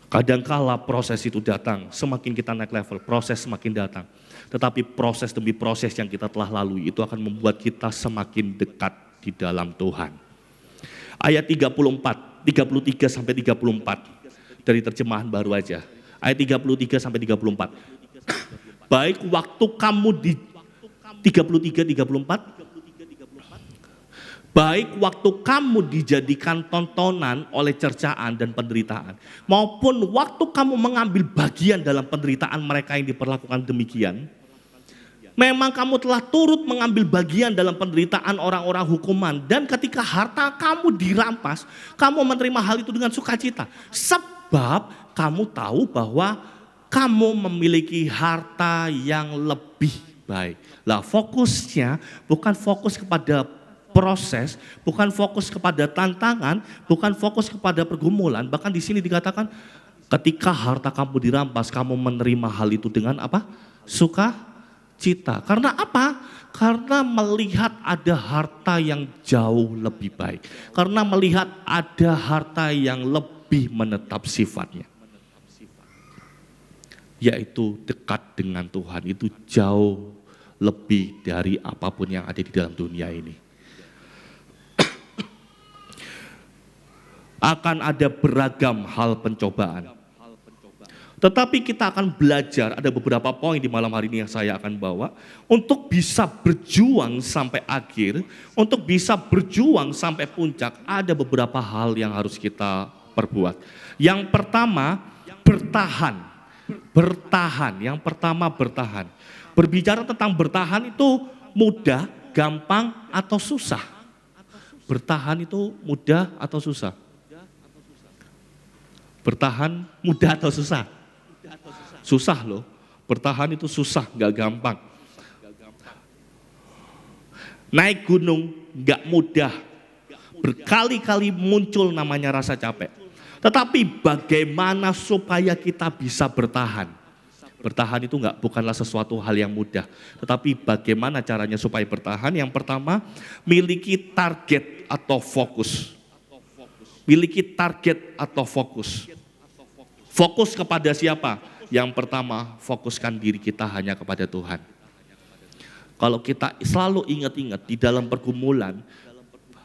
Kadangkala proses itu datang, semakin kita naik level, proses semakin datang. Tetapi proses demi proses yang kita telah lalui itu akan membuat kita semakin dekat di dalam Tuhan. Ayat 33 sampai 34 dari terjemahan baru aja. Ayat 33 sampai 34. Baik waktu kamu di 34. Baik waktu kamu dijadikan tontonan oleh cercaan dan penderitaan, maupun waktu kamu mengambil bagian dalam penderitaan mereka yang diperlakukan demikian, memang kamu telah turut mengambil bagian dalam penderitaan orang-orang hukuman, dan ketika harta kamu dirampas, kamu menerima hal itu dengan sukacita, sebab kamu tahu bahwa kamu memiliki harta yang lebih baik. Lah fokusnya bukan fokus kepada proses, bukan fokus kepada tantangan, bukan fokus kepada pergumulan. Bahkan di sini dikatakan ketika harta kamu dirampas, kamu menerima hal itu dengan apa? Sukacita. Karena apa? Karena melihat ada harta yang jauh lebih baik. Karena melihat ada harta yang lebih menetap sifatnya. Yaitu dekat dengan Tuhan. Itu jauh lebih dari apapun yang ada di dalam dunia ini. Akan ada beragam hal pencobaan. Tetapi kita akan belajar, ada beberapa poin di malam hari ini yang saya akan bawa, untuk bisa berjuang sampai akhir, untuk bisa berjuang sampai puncak, ada beberapa hal yang harus kita perbuat. Yang pertama, bertahan. Bertahan, yang pertama bertahan. Berbicara tentang bertahan itu mudah, gampang, atau susah? Bertahan itu mudah atau susah? Bertahan mudah atau susah? Susah loh, bertahan itu susah, gak gampang. Naik gunung gak mudah, berkali-kali muncul namanya rasa capek. Tetapi bagaimana supaya kita bisa bertahan? Bertahan itu bukanlah sesuatu hal yang mudah. Tetapi bagaimana caranya supaya bertahan? Yang pertama, miliki target atau fokus. Miliki target atau fokus. Fokus kepada siapa? Yang pertama, fokuskan diri kita hanya kepada Tuhan. Kalau kita selalu ingat-ingat di dalam pergumulan,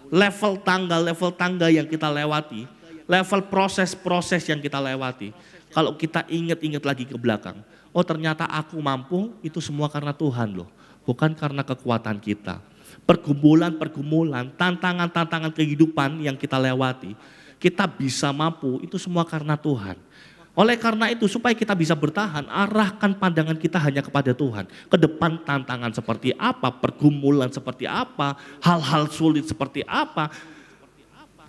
level tangga yang kita lewati, level proses-proses yang kita lewati, kalau kita ingat-ingat lagi ke belakang, oh ternyata aku mampu, itu semua karena Tuhan loh, bukan karena kekuatan kita. Pergumulan-pergumulan, tantangan-tantangan kehidupan yang kita lewati, kita bisa mampu, itu semua karena Tuhan. Oleh karena itu, supaya kita bisa bertahan, arahkan pandangan kita hanya kepada Tuhan. Ke depan tantangan seperti apa, pergumulan seperti apa, hal-hal sulit seperti apa.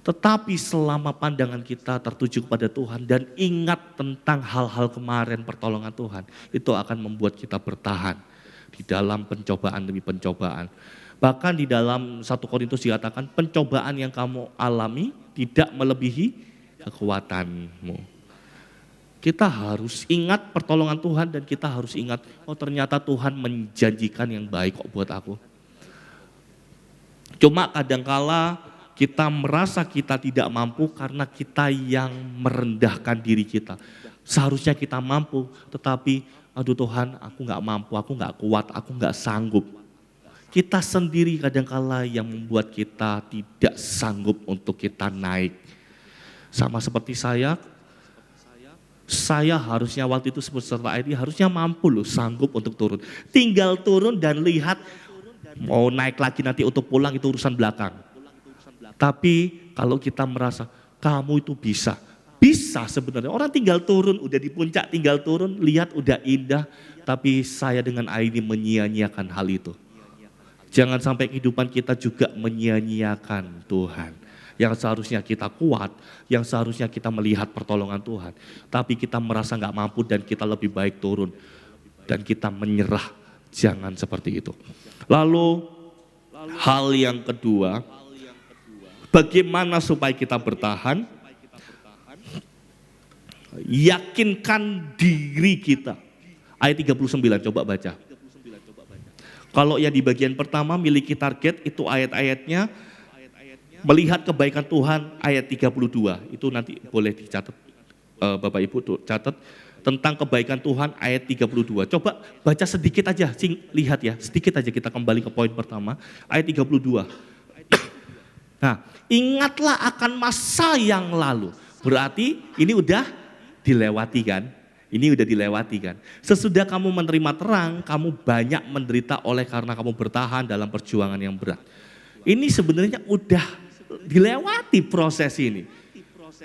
Tetapi selama pandangan kita tertuju kepada Tuhan dan ingat tentang hal-hal kemarin pertolongan Tuhan, itu akan membuat kita bertahan di dalam pencobaan demi pencobaan. Bahkan di dalam 1 Korintus dikatakan, pencobaan yang kamu alami tidak melebihi kekuatanmu. Kita harus ingat pertolongan Tuhan dan kita harus ingat, oh ternyata Tuhan menjanjikan yang baik kok buat aku. Cuma kadangkala kita merasa kita tidak mampu karena kita yang merendahkan diri kita. Seharusnya kita mampu, tetapi aduh Tuhan aku gak mampu, aku gak kuat, aku gak sanggup. Kita sendiri kadangkala yang membuat kita tidak sanggup untuk kita naik. Sama seperti saya harusnya waktu itu peserta ID harusnya mampu loh, sanggup untuk turun. Tinggal turun dan lihat mau naik lagi nanti untuk pulang itu urusan belakang. Tapi kalau kita merasa kamu itu bisa sebenarnya. Orang tinggal turun, udah di puncak tinggal turun, lihat udah indah. Tapi saya dengan ID menyia-nyiakan hal itu. Jangan sampai kehidupan kita juga menyia-nyiakan Tuhan. Yang seharusnya kita kuat, yang seharusnya kita melihat pertolongan Tuhan. Tapi kita merasa gak mampu dan kita lebih baik turun. Dan kita menyerah, jangan seperti itu. Lalu hal yang kedua, bagaimana supaya kita bertahan? Yakinkan diri kita. Ayat 39, coba baca. Kalau yang di bagian pertama miliki target, itu ayat-ayatnya melihat kebaikan Tuhan ayat 32, itu nanti boleh dicatat, Bapak Ibu tuh catat tentang kebaikan Tuhan ayat 32. Coba baca sedikit aja, lihat ya, sedikit aja kita kembali ke poin pertama, ayat 32. Nah, ingatlah akan masa yang lalu, berarti ini udah dilewati kan? Ini udah dilewati kan? Sesudah kamu menerima terang, kamu banyak menderita oleh karena kamu bertahan dalam perjuangan yang berat. Ini sebenarnya udah dilewati proses ini.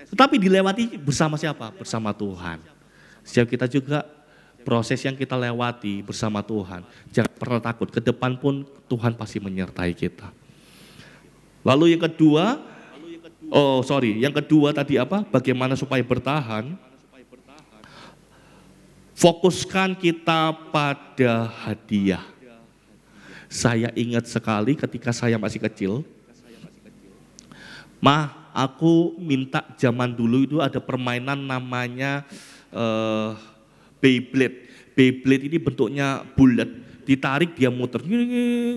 Tetapi dilewati bersama siapa? Bersama Tuhan. Setiap kita juga proses yang kita lewati bersama Tuhan. Jangan pernah takut, ke depan pun Tuhan pasti menyertai kita. Lalu yang kedua, yang kedua tadi apa? Bagaimana supaya bertahan? Fokuskan kita pada hadiah. Saya ingat sekali ketika saya masih kecil, aku minta zaman dulu itu ada permainan namanya Beyblade. Beyblade ini bentuknya bulat, ditarik dia muter,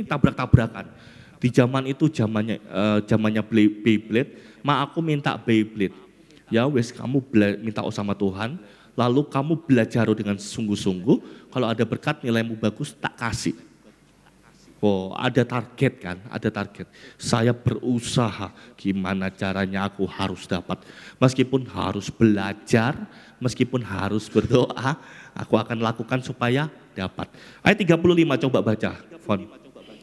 tabrak-tabrakan. Di zaman itu zamannya Beyblade, aku minta Beyblade. Ya wes kamu minta sama Tuhan, lalu kamu belajar dengan sungguh-sungguh, kalau ada berkat nilaimu bagus tak kasih. Oh, ada target kan, ada target. Saya berusaha gimana caranya aku harus dapat. Meskipun harus belajar, meskipun harus berdoa, aku akan lakukan supaya dapat. Ayat 35 coba baca, Fon.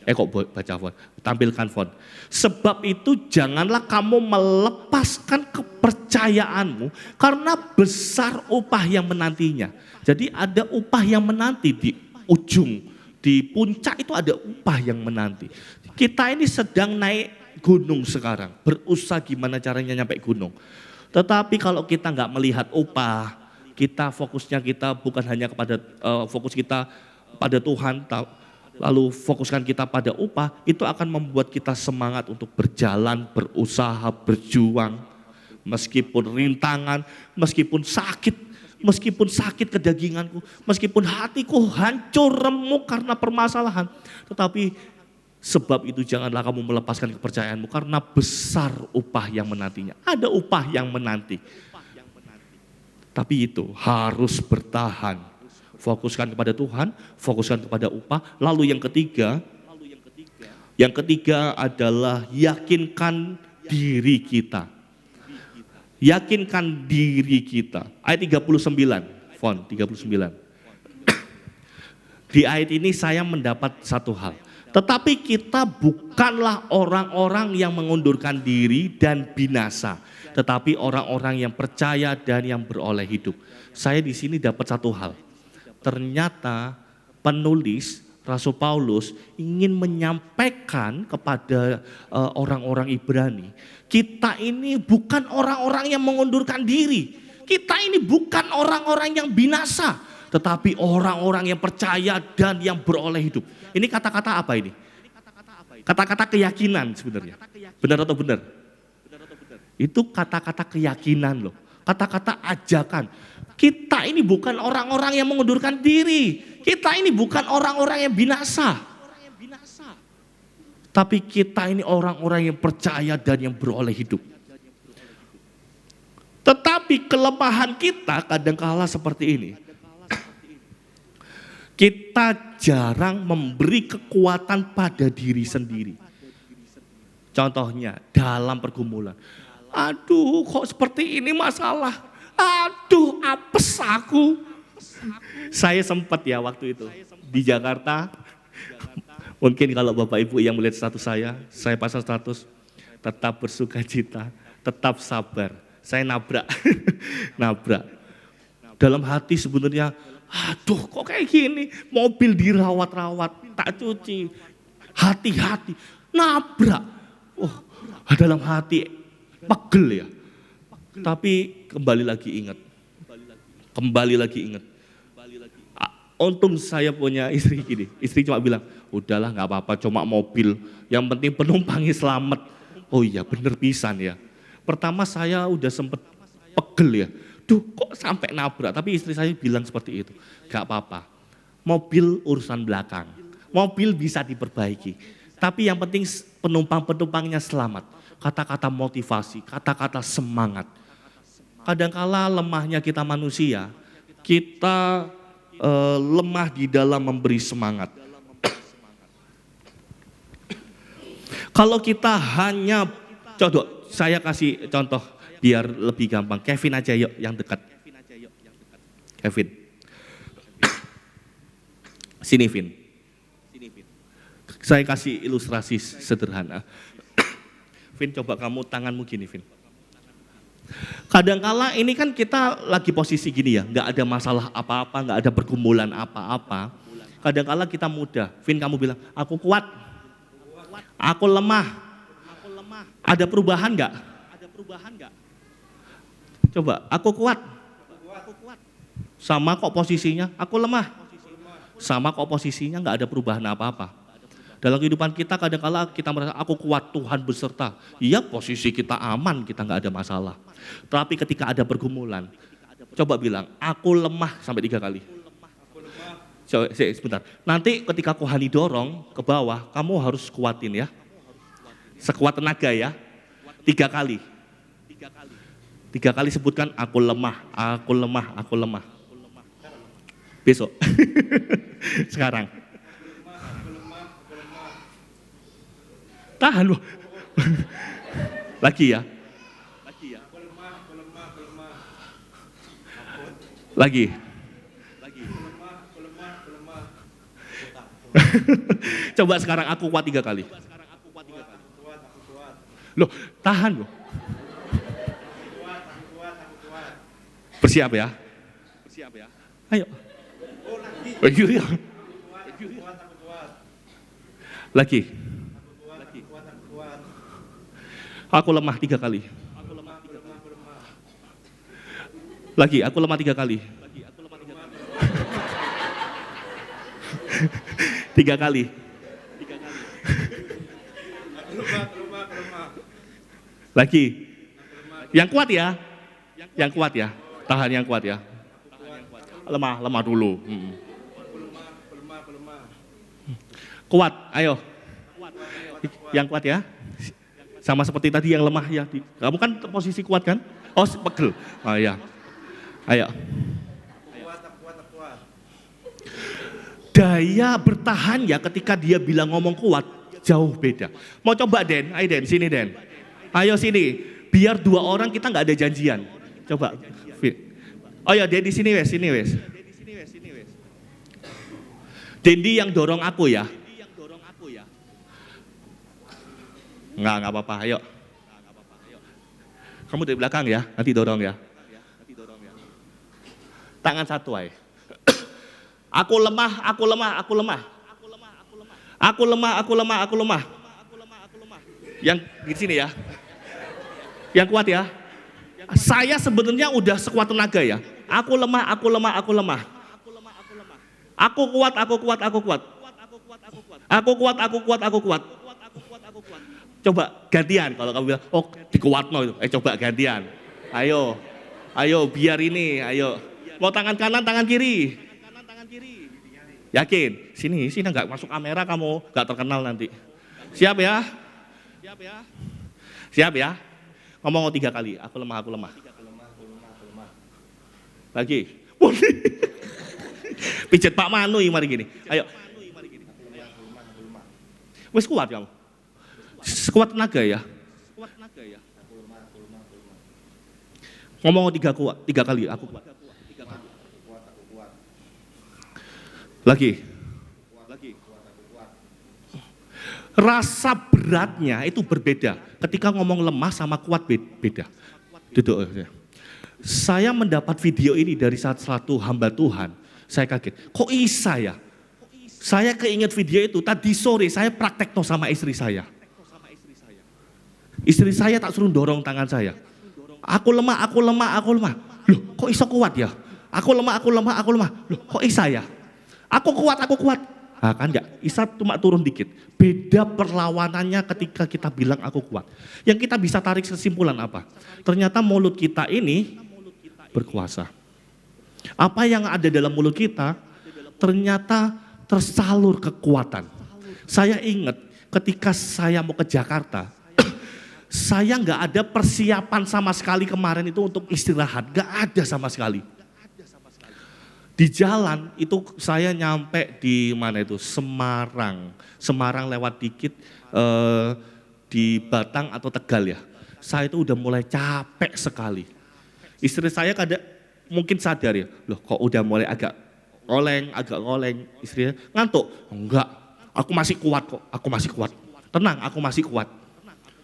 Kok baca Fon? Tampilkan Fon. Sebab itu janganlah kamu melepaskan kepercayaanmu karena besar upah yang menantinya. Jadi ada upah yang menanti di ujung. Di puncak itu ada upah yang menanti. Kita ini sedang naik gunung sekarang, berusaha gimana caranya nyampe gunung. Tetapi kalau kita nggak melihat upah, kita fokusnya kita bukan hanya kepada fokus kita pada Tuhan, lalu fokuskan kita pada upah, itu akan membuat kita semangat untuk berjalan, berusaha, berjuang. Meskipun rintangan, meskipun sakit kedaginganku, meskipun hatiku hancur remuk karena permasalahan. Tetapi sebab itu janganlah kamu melepaskan kepercayaanmu karena besar upah yang menantinya. Ada upah yang menanti. Tapi itu harus bertahan. Fokuskan kepada Tuhan, fokuskan kepada upah. Lalu yang ketiga adalah yakinkan diri kita. Yakinkan diri kita. Ayat 39, Fon 39. Di ayat ini saya mendapat satu hal. Tetapi kita bukanlah orang-orang yang mengundurkan diri dan binasa. Tetapi orang-orang yang percaya dan yang beroleh hidup. Saya di sini dapat satu hal. Ternyata penulis Rasul Paulus ingin menyampaikan kepada orang-orang Ibrani, kita ini bukan orang-orang yang mengundurkan diri. Kita ini bukan orang-orang yang binasa, tetapi orang-orang yang percaya dan yang beroleh hidup. Ini kata-kata apa ini? Kata-kata keyakinan sebenarnya. Benar atau benar? Itu kata-kata keyakinan loh. Kata-kata ajakan. Kita ini bukan orang-orang yang mengundurkan diri. Kita ini bukan orang-orang yang binasa. Tapi kita ini orang-orang yang percaya dan yang beroleh hidup. Tetapi kelemahan kita kadangkala seperti ini. Kita jarang memberi kekuatan pada diri sendiri. Contohnya dalam pergumulan. Aduh kok seperti ini masalah. Aduh apes aku. Saya sempat ya waktu itu di Jakarta. Mungkin kalau Bapak Ibu yang melihat status saya pasang status tetap bersuka cita, tetap sabar. Saya nabrak. Dalam hati sebenarnya, aduh kok kayak gini, mobil dirawat-rawat, tak cuci, hati-hati, nabrak. Dalam hati pegel ya. Tapi kembali lagi ingat. Untung saya punya istri gini, istri cuma bilang, udahlah gak apa-apa cuma mobil, yang penting penumpangnya selamat. Oh iya bener pisan ya. Pertama saya udah sempet pegel ya, duh kok sampai nabrak, tapi istri saya bilang seperti itu. Gak apa-apa, mobil urusan belakang, mobil bisa diperbaiki. Tapi yang penting penumpangnya selamat. Kata-kata motivasi, kata-kata semangat. Kadangkala lemahnya kita manusia, kita lemah di dalam memberi semangat. Kalau kita hanya, saya kasih contoh biar lebih gampang. Kevin aja yuk yang dekat. Kevin. Sini Vin. Saya kasih ilustrasi sederhana. Vin coba kamu tanganmu gini Vin. Kadangkala ini kan kita lagi posisi gini ya, nggak ada masalah apa-apa, nggak ada pergumulan apa-apa. Kadangkala kita mudah. Vin kamu bilang, aku kuat, aku lemah. Ada perubahan nggak? Coba, aku kuat. Sama kok posisinya, aku lemah. Sama kok posisinya, nggak ada perubahan apa-apa. Dalam kehidupan kita kadang-kala kita merasa aku kuat, Tuhan beserta. Iya posisi kita aman, kita nggak ada masalah. Tapi ketika ada pergumulan, coba bilang, aku lemah sampai 3 kali. Coba, sebentar. Nanti ketika Kohani dorong ke bawah, kamu harus kuatin ya. Sekuat tenaga ya. 3 kali. 3 kali sebutkan aku lemah, aku lemah, aku lemah. Besok. Sekarang. Tahan loh. Lagi ya. Lagi. Coba sekarang aku kuat 3 kali. Loh, tahan loh. Bersiap ya. Ayo. Iya. Lagi. Aku lemah 3 kali. Lagi, aku lemah 3 kali. 3 kali. Lagi. Yang kuat ya. Yang kuat ya. Tahan yang kuat ya. Lemah dulu. Kuat, ayo. Yang kuat ya. Sama seperti tadi yang lemah ya. Kamu kan posisi kuat kan? Oh, pegel. Oh iya. Ayo. Daya bertahan ya ketika dia bilang ngomong kuat, jauh beda. Mau coba Den, ayo Den, sini Den. Ayo sini, biar 2 orang kita nggak ada janjian. Coba. Oh ya Den di sini wes, sini wes. Dendi yang dorong aku ya. Nggak apa-apa, ayo. Kamu dari belakang ya, nanti dorong ya. Tangan satu aja. Aku lemah. Yang di sini ya. Yang kuat ya. Saya sebenarnya udah sekuat tenaga ya. Aku lemah. Aku kuat. Coba gantian kalau kamu bilang, oh dikuatno itu. Coba gantian. Ayo biar ini, ayo. Mau tangan kanan, tangan kiri. Yakin? Sini nggak masuk kamera kamu, nggak terkenal nanti. Siap ya? Siap ya? Ngomong 3 kali, aku lemah. Lagi. Pijet Pak Manu mari gini. Ayo. Wes kuat kamu. Sekuat tenaga ya. Ngomong 3 kali, aku kuat. Lagi. Rasa beratnya itu berbeda. Ketika ngomong lemah sama kuat beda. Duduk. Saya mendapat video ini dari satu hamba Tuhan. Saya kaget. Kok bisa ya? Saya keinget video itu tadi sore saya praktek sama istri saya. Istri saya tak suruh dorong tangan saya. Aku lemah. Loh, kok iso kuat ya? Aku lemah. Loh, kok isa ya? Aku kuat. Nah, kan enggak, Isa cuma turun dikit. Beda perlawanannya ketika kita bilang aku kuat. Yang kita bisa tarik kesimpulan apa? Ternyata mulut kita ini berkuasa. Apa yang ada dalam mulut kita ternyata tersalur kekuatan. Saya ingat ketika saya mau ke Jakarta, saya nggak ada persiapan sama sekali kemarin itu untuk istirahat, nggak ada sama sekali. Di jalan itu saya nyampe di mana itu Semarang lewat dikit di Batang atau Tegal ya. Saya itu udah mulai capek sekali. Istri saya kadang mungkin sadar ya, loh kok udah mulai agak ngoleng. Istrinya ngantuk, enggak, aku masih kuat kok, tenang, aku masih kuat.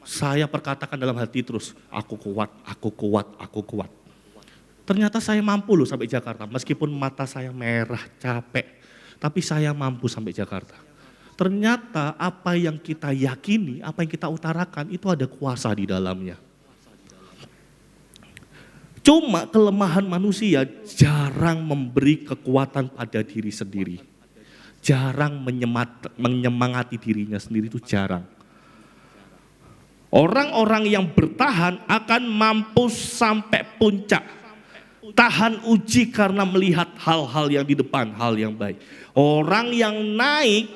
Saya perkatakan dalam hati terus, aku kuat. Ternyata saya mampu loh sampai Jakarta, meskipun mata saya merah, capek, tapi saya mampu sampai Jakarta. Ternyata apa yang kita yakini, apa yang kita utarakan itu ada kuasa di dalamnya. Cuma kelemahan manusia jarang memberi kekuatan pada diri sendiri. Jarang menyemangati dirinya sendiri itu jarang. Orang-orang yang bertahan akan mampu sampai puncak. Tahan uji karena melihat hal-hal yang di depan, hal yang baik. Orang yang naik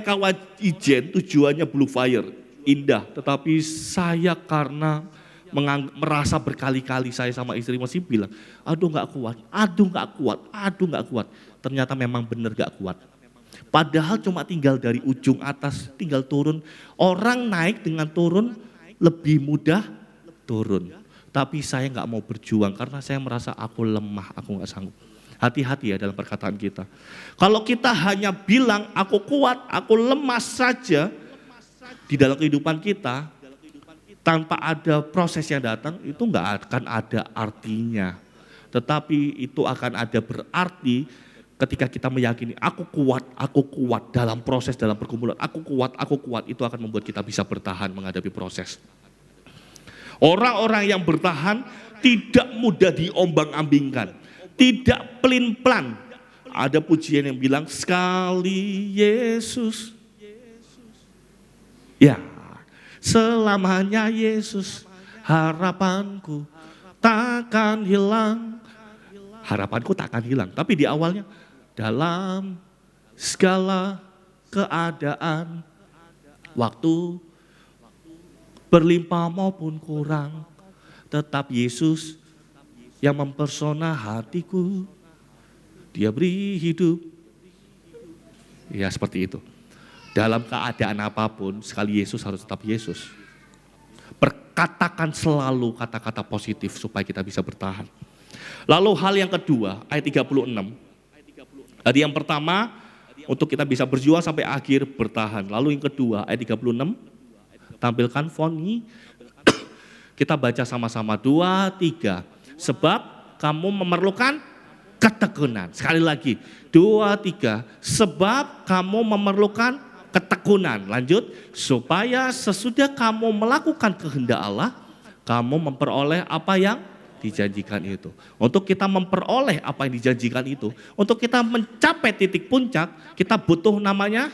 kawah ijen tujuannya blue fire, indah. Tetapi saya karena merasa berkali-kali saya sama istri masih bilang, aduh gak kuat. Ternyata memang benar gak kuat. Padahal cuma tinggal dari ujung atas, tinggal turun. Orang naik dengan turun lebih mudah turun. Tapi saya nggak mau berjuang karena saya merasa aku lemah, aku nggak sanggup. Hati-hati ya dalam perkataan kita. Kalau kita hanya bilang aku kuat, aku lemah saja di dalam kehidupan kita, tanpa ada proses yang datang, itu nggak akan ada artinya. Tetapi itu akan ada berarti ketika kita meyakini aku kuat dalam proses, dalam pergumulan, aku kuat, itu akan membuat kita bisa bertahan menghadapi proses. Orang-orang yang bertahan tidak mudah diombang-ambingkan, tidak pelin-pelan. Ada pujian yang bilang sekali Yesus, ya selamanya Yesus, harapanku takkan hilang. Harapanku takkan hilang, tapi di awalnya dalam segala keadaan, waktu berlimpah maupun kurang, tetap Yesus yang mempersona hatiku. Dia beri hidup. Ya seperti itu. Dalam keadaan apapun, sekali Yesus harus tetap Yesus. Perkatakan selalu kata-kata positif supaya kita bisa bertahan. Lalu hal yang kedua, ayat 36. Tadi yang pertama, untuk kita bisa berjuang sampai akhir bertahan. Lalu yang kedua, ayat 36, tampilkan font. Kita baca sama-sama, 2, 3. Sebab kamu memerlukan ketekunan. Sekali lagi, 2, 3. Sebab kamu memerlukan ketekunan. Lanjut, supaya sesudah kamu melakukan kehendak Allah, kamu memperoleh apa yang dijanjikan itu. Untuk kita memperoleh apa yang dijanjikan itu, untuk kita mencapai titik puncak, kita butuh namanya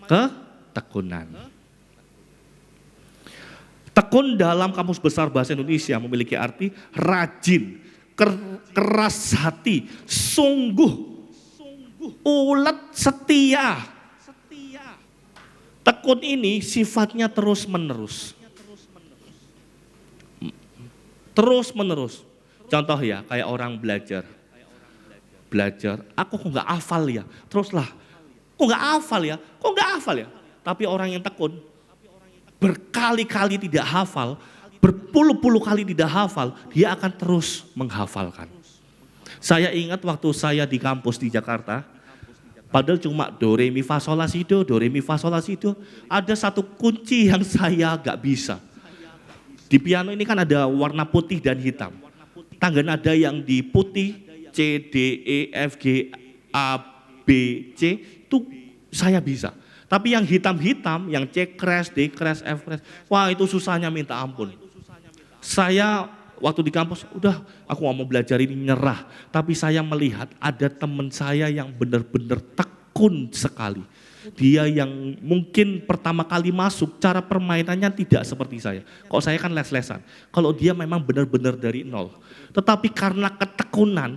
ketekunan. Tekun dalam Kamus Besar Bahasa Indonesia memiliki arti rajin, keras hati, sungguh, ulet, setia. Tekun ini sifatnya terus menerus. Terus menerus. Contoh ya, kayak orang belajar. Aku kok gak hafal ya? Teruslah, kok gak hafal ya? Tapi orang yang tekun, berkali-kali tidak hafal, berpuluh-puluh kali tidak hafal, dia akan terus menghafalkan. Saya ingat waktu saya di kampus di Jakarta, padahal cuma do, re, mi, fa, sol, la, si, do, ada satu kunci yang saya gak bisa. Di piano ini kan ada warna putih dan hitam. Tangga nada yang di putih, C, D, E, F, G, A, B, C, itu saya bisa. Tapi yang hitam-hitam, yang C crash, D crash, F crash, wah itu susahnya minta ampun. Saya waktu di kampus, udah aku gak mau belajar ini, nyerah. Tapi saya melihat ada teman saya yang benar-benar tekun sekali. Dia yang mungkin pertama kali masuk, cara permainannya tidak seperti saya. Kok saya kan les-lesan. Kalau dia memang benar-benar dari nol. Tetapi karena ketekunan,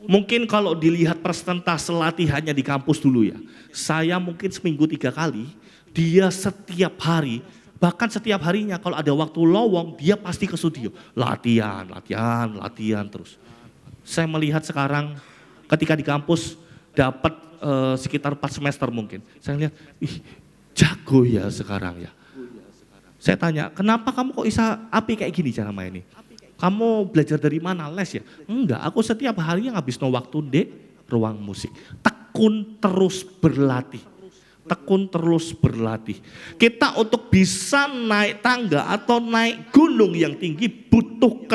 mungkin kalau dilihat persentase latihannya di kampus dulu ya. Saya mungkin seminggu 3 kali, dia setiap hari, bahkan setiap harinya kalau ada waktu lowong, dia pasti ke studio. Latihan terus. Saya melihat sekarang ketika di kampus dapat sekitar 4 semester mungkin. Saya lihat, jago ya sekarang ya. Saya tanya, kenapa kamu kok bisa api kayak gini cara mainnya? Kamu belajar dari mana? Les ya? Enggak, aku setiap hari ngabis waktu di ruang musik. Tekun terus berlatih. Kita untuk bisa naik tangga atau naik gunung yang tinggi butuh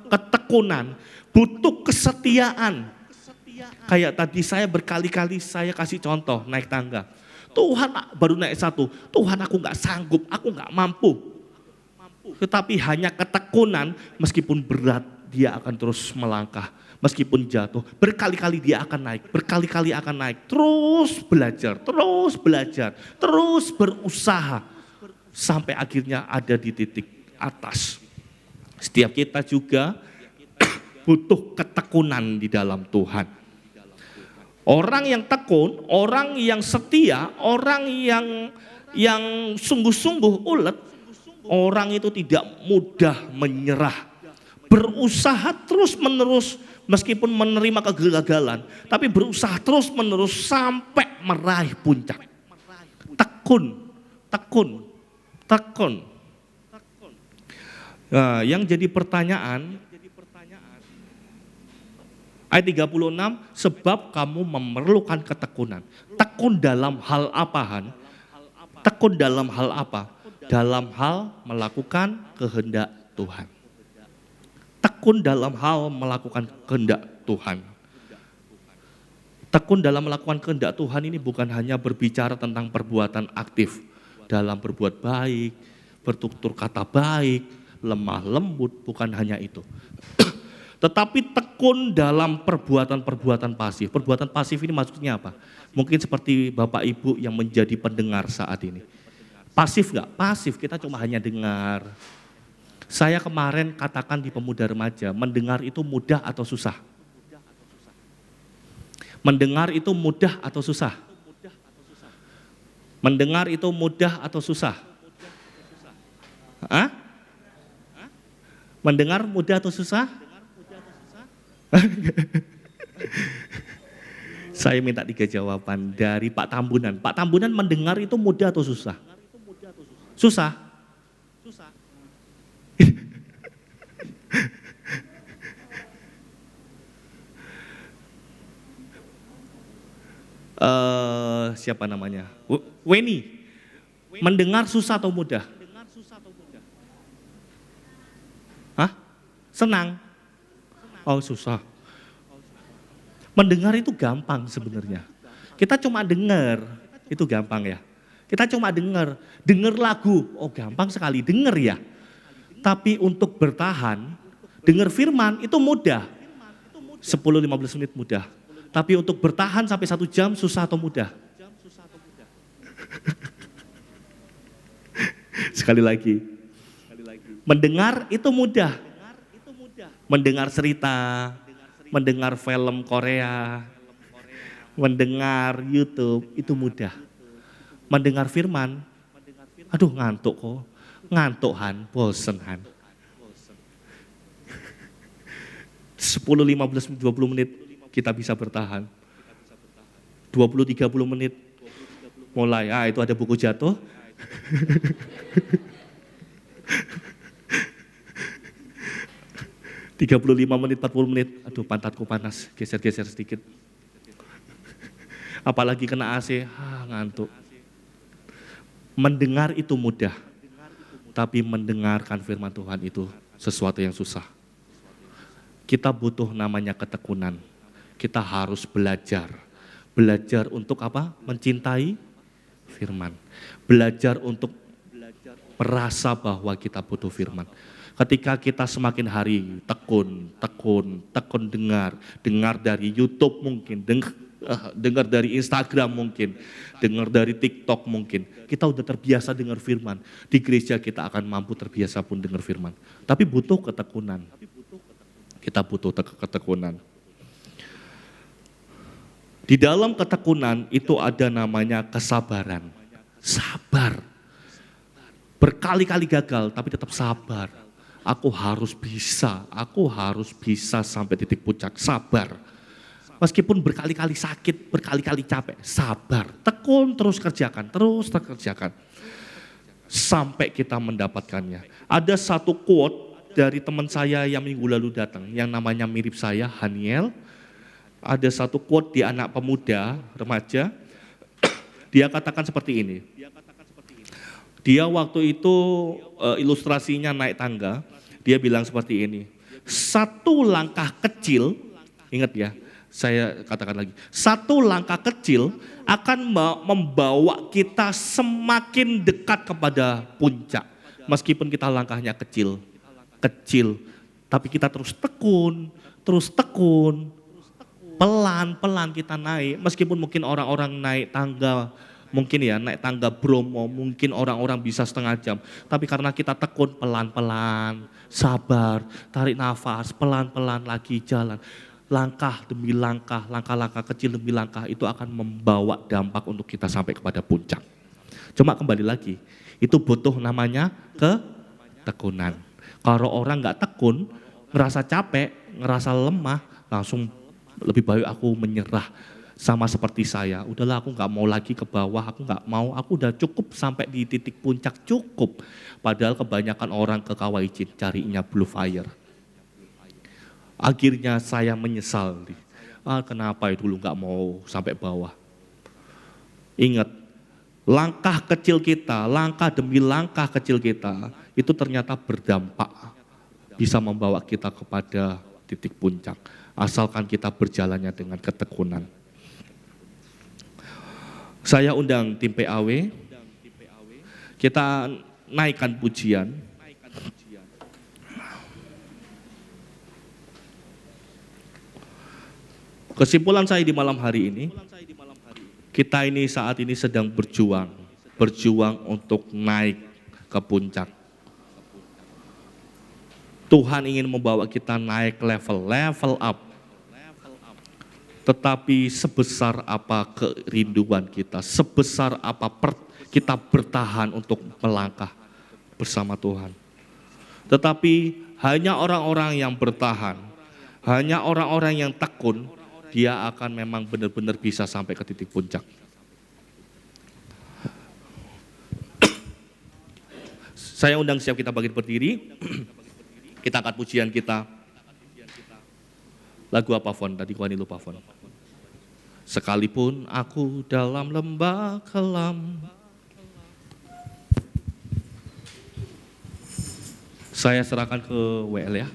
ketekunan, butuh kesetiaan. Kayak tadi saya berkali-kali saya kasih contoh naik tangga. Tuhan baru naik 1, Tuhan aku gak sanggup, aku gak mampu. Tetapi hanya ketekunan, meskipun berat dia akan terus melangkah. Meskipun jatuh, berkali-kali dia akan naik, terus belajar, terus berusaha. Sampai akhirnya ada di titik atas. Setiap kita juga butuh ketekunan di dalam Tuhan. Orang yang tekun, orang yang setia, orang yang sungguh-sungguh ulet, orang itu tidak mudah menyerah. berusaha terus-menerus meskipun menerima kegagalan, tapi berusaha terus-menerus sampai meraih puncak. Tekun, tekun, tekun. Nah, yang jadi pertanyaan, ayat 36, sebab kamu memerlukan ketekunan. Tekun dalam hal apa, Han? Tekun dalam hal apa? Dalam hal melakukan kehendak Tuhan. Tekun dalam hal melakukan kehendak Tuhan. Tekun dalam melakukan kehendak Tuhan ini bukan hanya berbicara tentang perbuatan aktif dalam berbuat baik, bertutur kata baik, lemah lembut, bukan hanya itu. Tetapi tekun dalam perbuatan-perbuatan pasif. Perbuatan pasif ini maksudnya apa? Mungkin seperti Bapak Ibu yang menjadi pendengar saat ini. Pasif enggak? Pasif, kita cuma hanya dengar. Saya kemarin katakan di pemuda remaja, mendengar itu mudah atau susah? Mendengar itu mudah atau susah? Mendengar itu mudah atau susah? Hah? Mendengar mudah atau susah? Saya minta 3 jawaban dari Pak Tambunan. Pak Tambunan, mendengar itu mudah atau susah? Susah. Siapa namanya? Weni. Mendengar susah atau mudah? Hah? Senang? Oh, susah. Mendengar itu gampang sebenarnya. Kita cuma dengar, itu gampang ya. Kita cuma dengar lagu, oh gampang sekali, dengar ya. Tapi untuk bertahan, dengar firman itu mudah. 10-15 menit mudah. Tapi untuk bertahan sampai 1 jam susah atau mudah? Sekali lagi. Mendengar itu mudah. Mendengar cerita, mendengar film Korea, mendengar YouTube itu mudah. Mendengar firman, aduh ngantuk kok. Ngantuk Han, bosen Han. 10, 15, 20 menit kita bisa bertahan. 20-30 menit mulai, itu ada buku jatuh. Tiga 35 menit, 40 menit, aduh pantatku panas, geser-geser sedikit. Apalagi kena AC, ngantuk. Mendengar itu mudah, tapi mendengarkan firman Tuhan itu sesuatu yang susah. Kita butuh namanya ketekunan. Kita harus belajar. Belajar untuk apa? Mencintai firman. Belajar untuk merasa bahwa kita butuh firman. Ketika kita semakin hari tekun dengar dari YouTube mungkin, dengar dari Instagram mungkin, dengar dari TikTok mungkin. Kita udah terbiasa dengar firman. Di gereja kita akan mampu terbiasa pun dengar firman. Tapi butuh ketekunan. Kita butuh ketekunan. Di dalam ketekunan itu ada namanya kesabaran. Sabar. Berkali-kali gagal tapi tetap sabar. Aku harus bisa sampai titik puncak, sabar. Meskipun berkali-kali sakit, berkali-kali capek, sabar. Tekun terus kerjakan. Sampai kita mendapatkannya. Ada satu quote dari teman saya yang minggu lalu datang, yang namanya mirip saya, Haniel. Ada satu quote di anak pemuda, remaja, dia katakan seperti ini. Dia waktu itu ilustrasinya naik tangga, dia bilang seperti ini. Satu langkah kecil, ingat ya, saya katakan lagi. Satu langkah kecil akan membawa kita semakin dekat kepada puncak. Meskipun kita langkahnya kecil, tapi kita terus tekun, pelan-pelan kita naik. Meskipun mungkin orang-orang naik tangga, mungkin ya naik tangga Bromo, mungkin orang-orang bisa setengah jam. Tapi karena kita tekun pelan-pelan, sabar, tarik nafas, pelan-pelan lagi jalan. Langkah demi langkah, langkah-langkah kecil demi langkah itu akan membawa dampak untuk kita sampai kepada puncak. Cuma kembali lagi, itu butuh namanya ketekunan. Kalau orang nggak tekun, ngerasa capek, ngerasa lemah, langsung lebih baik aku menyerah. Sama seperti saya, udahlah aku gak mau lagi ke bawah, aku gak mau, aku udah cukup sampai di titik puncak, cukup. Padahal kebanyakan orang ke Kawaijin carinya Blue Fire. Akhirnya saya menyesal, kenapa dulu gak mau sampai bawah. Ingat, langkah kecil kita, langkah demi langkah kecil kita, itu ternyata berdampak, bisa membawa kita kepada titik puncak. Asalkan kita berjalannya dengan ketekunan. Saya undang tim PAW, kita naikkan pujian. Kesimpulan saya di malam hari ini, kita ini saat ini sedang berjuang untuk naik ke puncak. Tuhan ingin membawa kita naik level up. Tetapi sebesar apa kerinduan kita, sebesar apa kita bertahan untuk melangkah bersama Tuhan. Tetapi hanya orang-orang yang bertahan, hanya orang-orang yang tekun, dia akan memang benar-benar bisa sampai ke titik puncak. Saya undang siap kita bangkit berdiri. Kita angkat pujian kita. Lagu apa Fon? Tadi Kuani lupa Fon. Sekalipun aku dalam lembah kelam. Saya serahkan ke WL ya.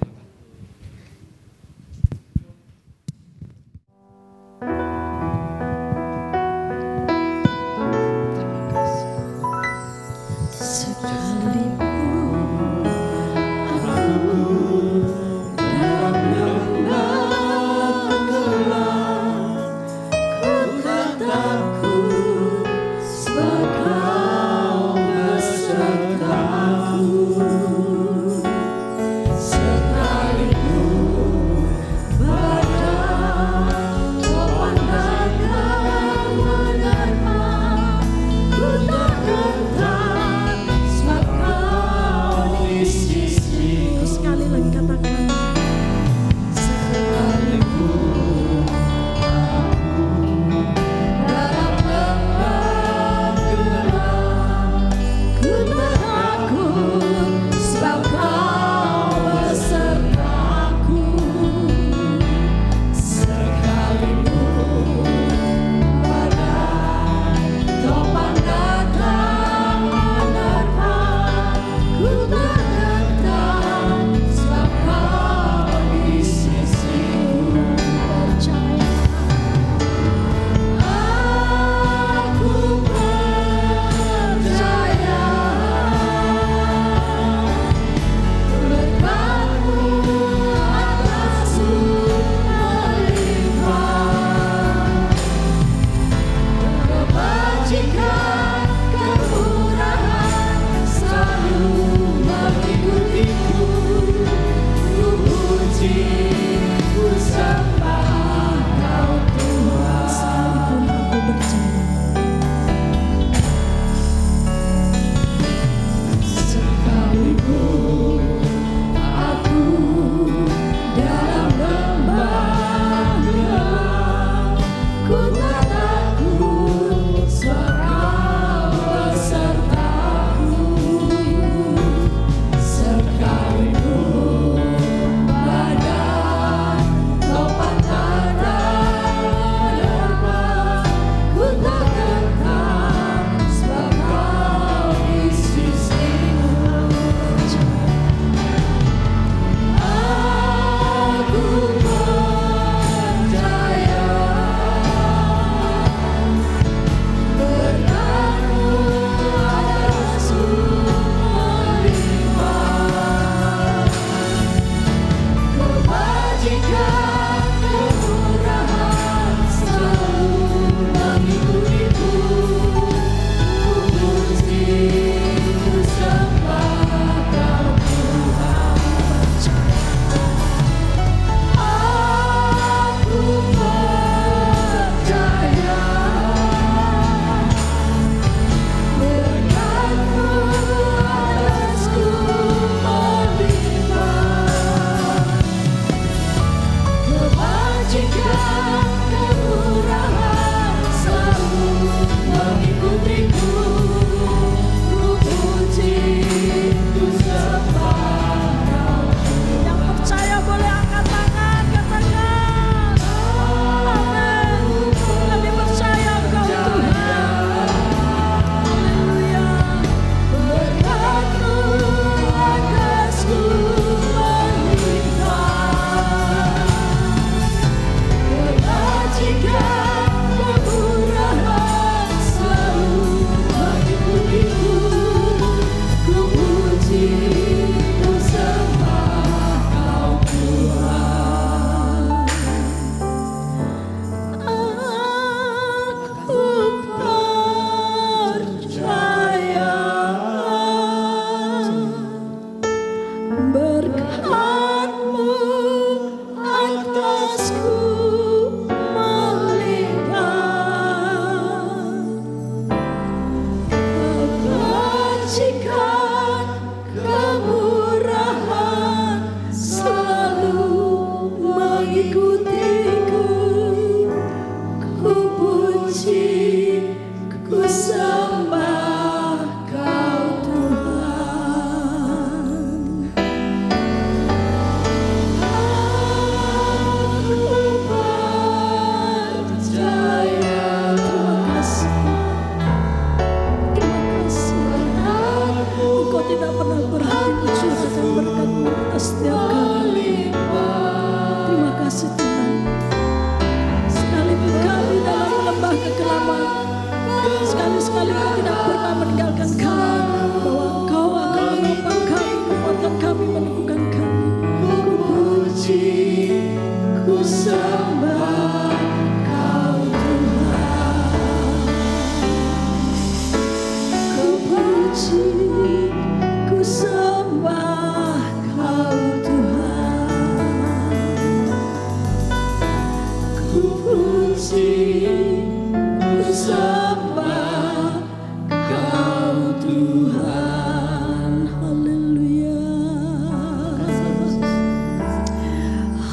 Tuhan. Haleluya.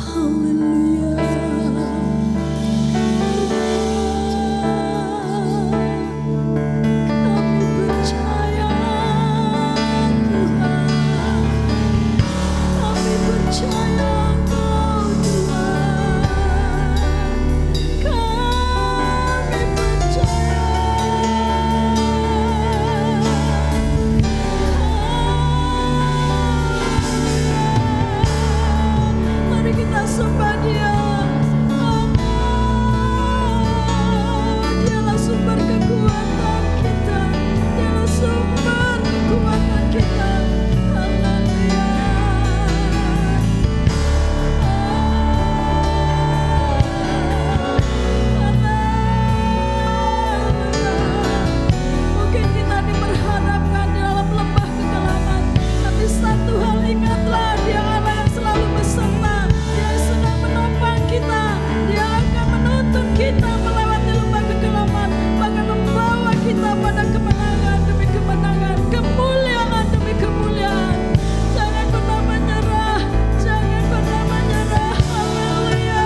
Haleluya. Kami percaya Tuhan. Kami percaya Engkau Tuhan. Kami percaya. Mari kita sembah Dia. Dialah sumber kekuatan kita. Dialah sumber kekuatan kita. Haleluya. Mungkin kita diperhadapkan di dalam lembah kegelapan, tapi satu hal ingatlah, Dia Allah yang selalu beserta. Dia yang sedang menopang kita. Dia akan menuntun kita melewati lembah kegelapan, bahkan membawa kita pada kemenangan demi kemenangan, kemuliaan demi kemuliaan. Jangan pernah menyerah, jangan pernah menyerah. Haleluya.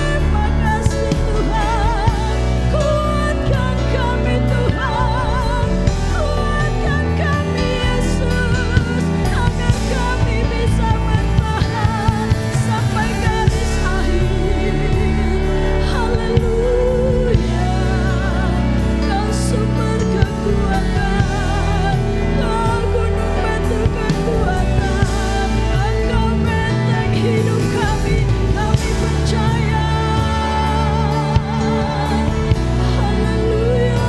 Terima kasih Tuhan, kuatkan kami Tuhan, kuatkan kami Yesus, agar kami bisa bertahan sampai garis akhir. Haleluya. Kau sumber kekuatan, Kau gunung batu kekuatan, Engkau benteng hidup kami percaya. Haleluya.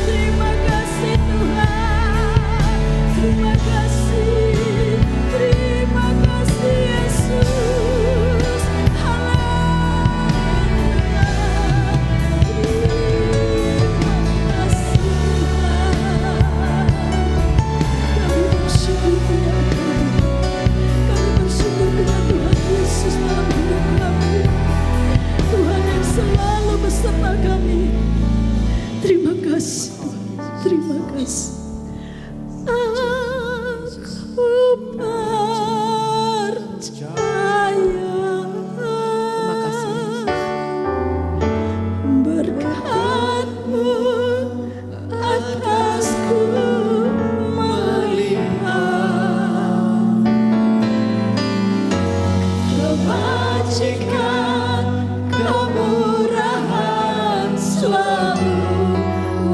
Terima kasih Tuhan. Terima kasih Yesus. Haleluya. Terima kasih Tuhan. Kami bersyukur dengan Tuhan Yesus dalam hidup kami. Tuhan yang selalu beserta kami. Terima kasih. Terima kasih. Aku percaya. Terima kasih. Berkat-Mu atasku melimpah. Kebajikan, kemurahan selalu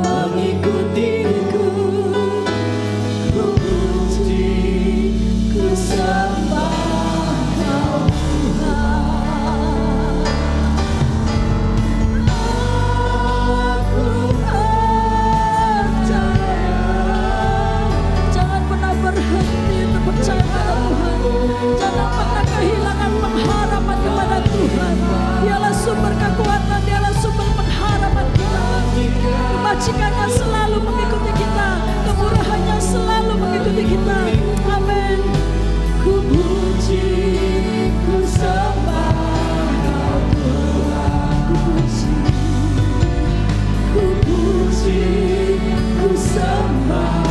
mengikutiku. Ku puji, ku sembah Kau Tuhan. Aku percaya. Jangan pernah berhenti untuk percaya pada Tuhan. Jangan pernah kehilangan pengharapan kepada Tuhan. Dialah sumber kekuatan, Dialah sumber pengharapan kita. Kebajikannya selalu mengikuti kita, kemurahannya selalu mengikuti kita. Amin. Ku puji, ku sembah Kau Tuhan. Ku puji, ku sembah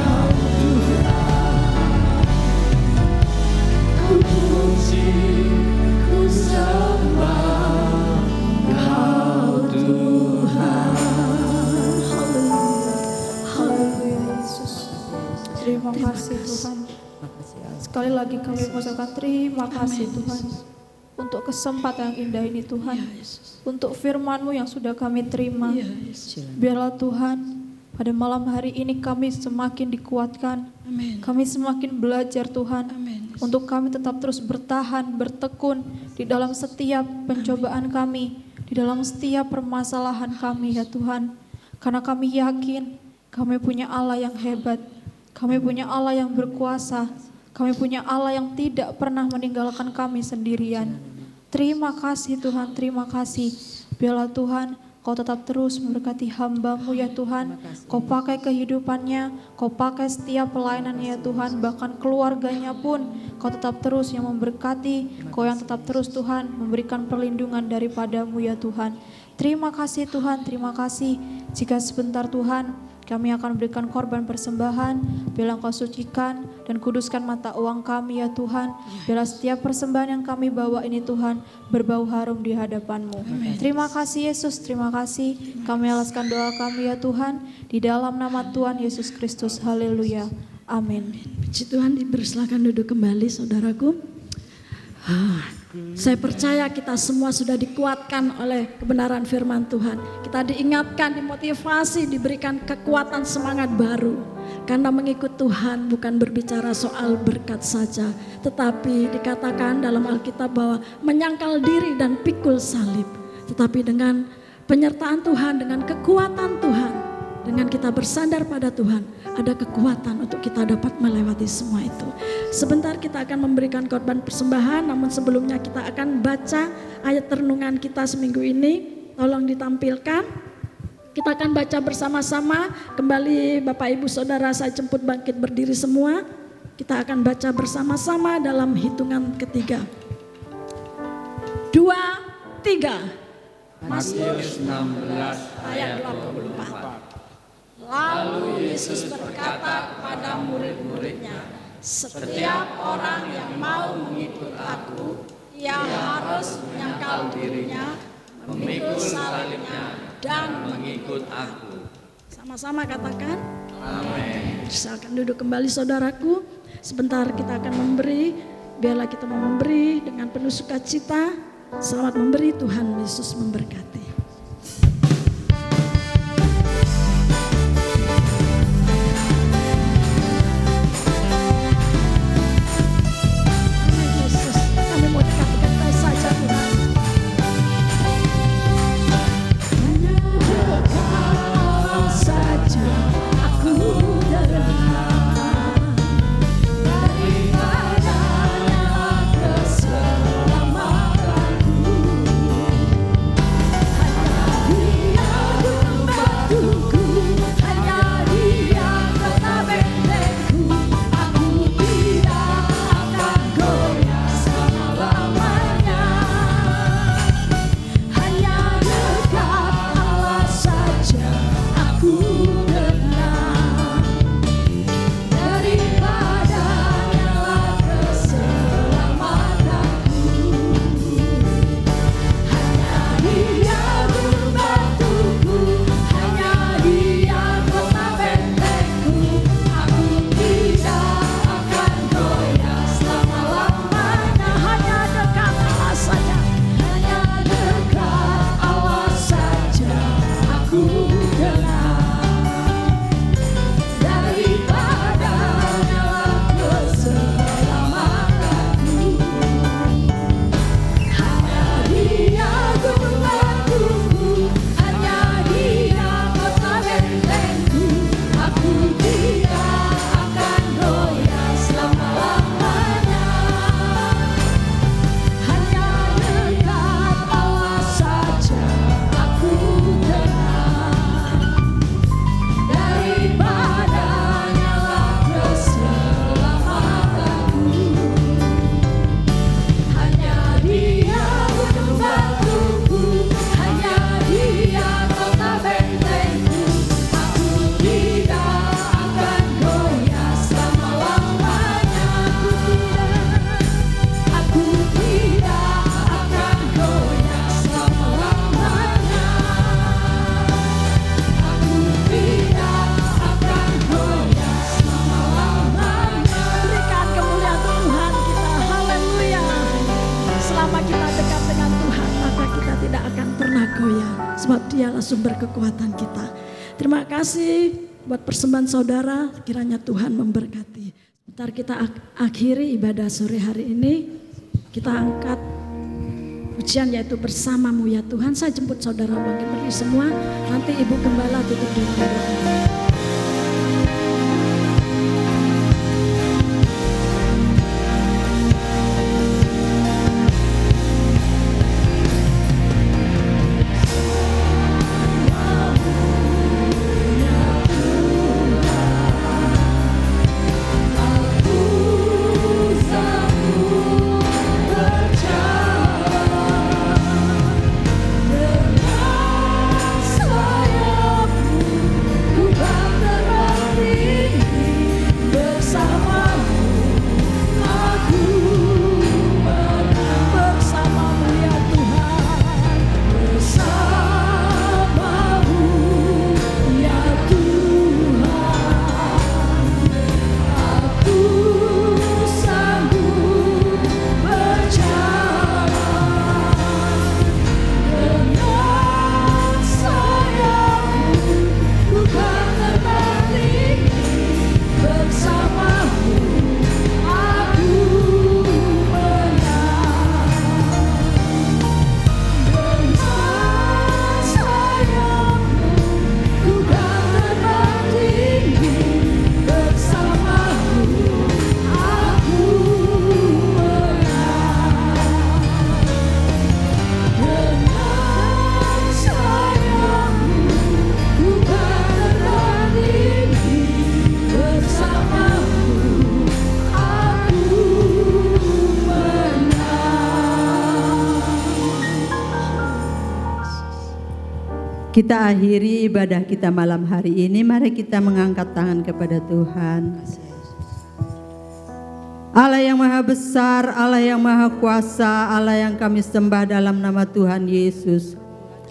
Kau Tuhan. Ku puji, ku sembah Kau Tuhan. Haleluya Yesus. Terima kasih Tuhan. Sekali lagi kami mengucapkan terima kasih Tuhan untuk kesempatan yang indah ini Tuhan. Untuk firman-Mu yang sudah kami terima. Biarlah Tuhan pada malam hari ini kami semakin dikuatkan. Kami semakin belajar Tuhan. Untuk kami tetap terus bertahan, bertekun di dalam setiap pencobaan kami. Di dalam setiap permasalahan kami ya Tuhan. Karena kami yakin kami punya Allah yang hebat. Kami punya Allah yang berkuasa. Kami punya Allah yang tidak pernah meninggalkan kami sendirian. Terima kasih Tuhan, terima kasih. Biarlah Tuhan Kau tetap terus memberkati hamba-Mu ya Tuhan. Kau pakai kehidupannya, Kau pakai setiap pelayanannya ya Tuhan. Bahkan keluarganya pun Kau tetap terus yang memberkati. Kau yang tetap terus Tuhan memberikan perlindungan daripada-Mu ya Tuhan. Terima kasih Tuhan, terima kasih. Jika sebentar Tuhan kami akan berikan korban persembahan, biarlah Kau sucikan dan kuduskan mata uang kami ya Tuhan. Biarlah setiap persembahan yang kami bawa ini Tuhan berbau harum di hadapan-Mu. Terima kasih Yesus, terima kasih. Kami alaskan doa kami ya Tuhan, di dalam nama Tuhan Yesus Kristus. Haleluya. Amin. Puji Tuhan, dipersilakan duduk kembali saudaraku. Saya percaya kita semua sudah dikuatkan oleh kebenaran firman Tuhan. Kita diingatkan, dimotivasi, diberikan kekuatan semangat baru. Karena mengikut Tuhan bukan berbicara soal berkat saja, tetapi dikatakan dalam Alkitab bahwa menyangkal diri dan pikul salib. Tetapi dengan penyertaan Tuhan, dengan kekuatan Tuhan, dengan kita bersandar pada Tuhan, ada kekuatan untuk kita dapat melewati semua itu. Sebentar kita akan memberikan korban persembahan, namun sebelumnya kita akan baca ayat renungan kita seminggu ini. Tolong ditampilkan. Kita akan baca bersama-sama. Kembali Bapak Ibu Saudara saya jemput bangkit berdiri semua. Kita akan baca bersama-sama dalam hitungan ketiga. 2, 3. Mazmur 16 ayat 24. Lalu Yesus berkata kepada murid-muridnya, setiap orang yang mau mengikut aku, ia harus menyangkal dirinya, memikul salibnya, dan mengikut aku. Sama-sama katakan, amin. Silakan duduk kembali saudaraku. Sebentar kita akan memberi, biarlah kita mau memberi dengan penuh sukacita. Selamat memberi, Tuhan Yesus memberkati. Sumber kekuatan kita. Terima kasih buat persembahan saudara, kiranya Tuhan memberkati. Bentar kita akhiri ibadah sore hari ini. Kita angkat pujian yaitu bersamamu ya Tuhan. Saya jemput saudara bangkit berdiri semua. Nanti Ibu Gembala tutup dengan doa. Kita akhiri ibadah kita malam hari ini. Mari kita mengangkat tangan kepada Tuhan. Allah yang maha besar, Allah yang maha kuasa, Allah yang kami sembah dalam nama Tuhan Yesus.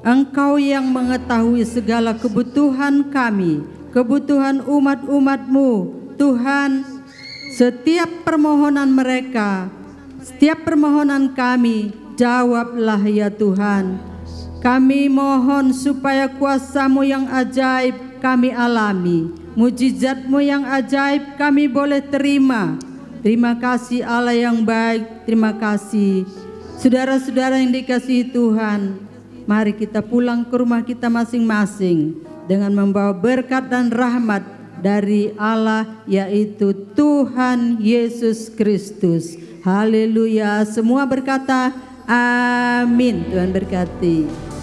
Engkau yang mengetahui segala kebutuhan kami, kebutuhan umat-umat-Mu. Tuhan, setiap permohonan mereka, setiap permohonan kami, jawablah ya Tuhan. Kami mohon supaya kuasa-Mu yang ajaib kami alami, mujizat-Mu yang ajaib kami boleh terima. Terima kasih Allah yang baik, terima kasih. Saudara-saudara yang dikasihi Tuhan, mari kita pulang ke rumah kita masing-masing dengan membawa berkat dan rahmat dari Allah, yaitu Tuhan Yesus Kristus. Haleluya. Semua berkata amin. Tuhan berkati.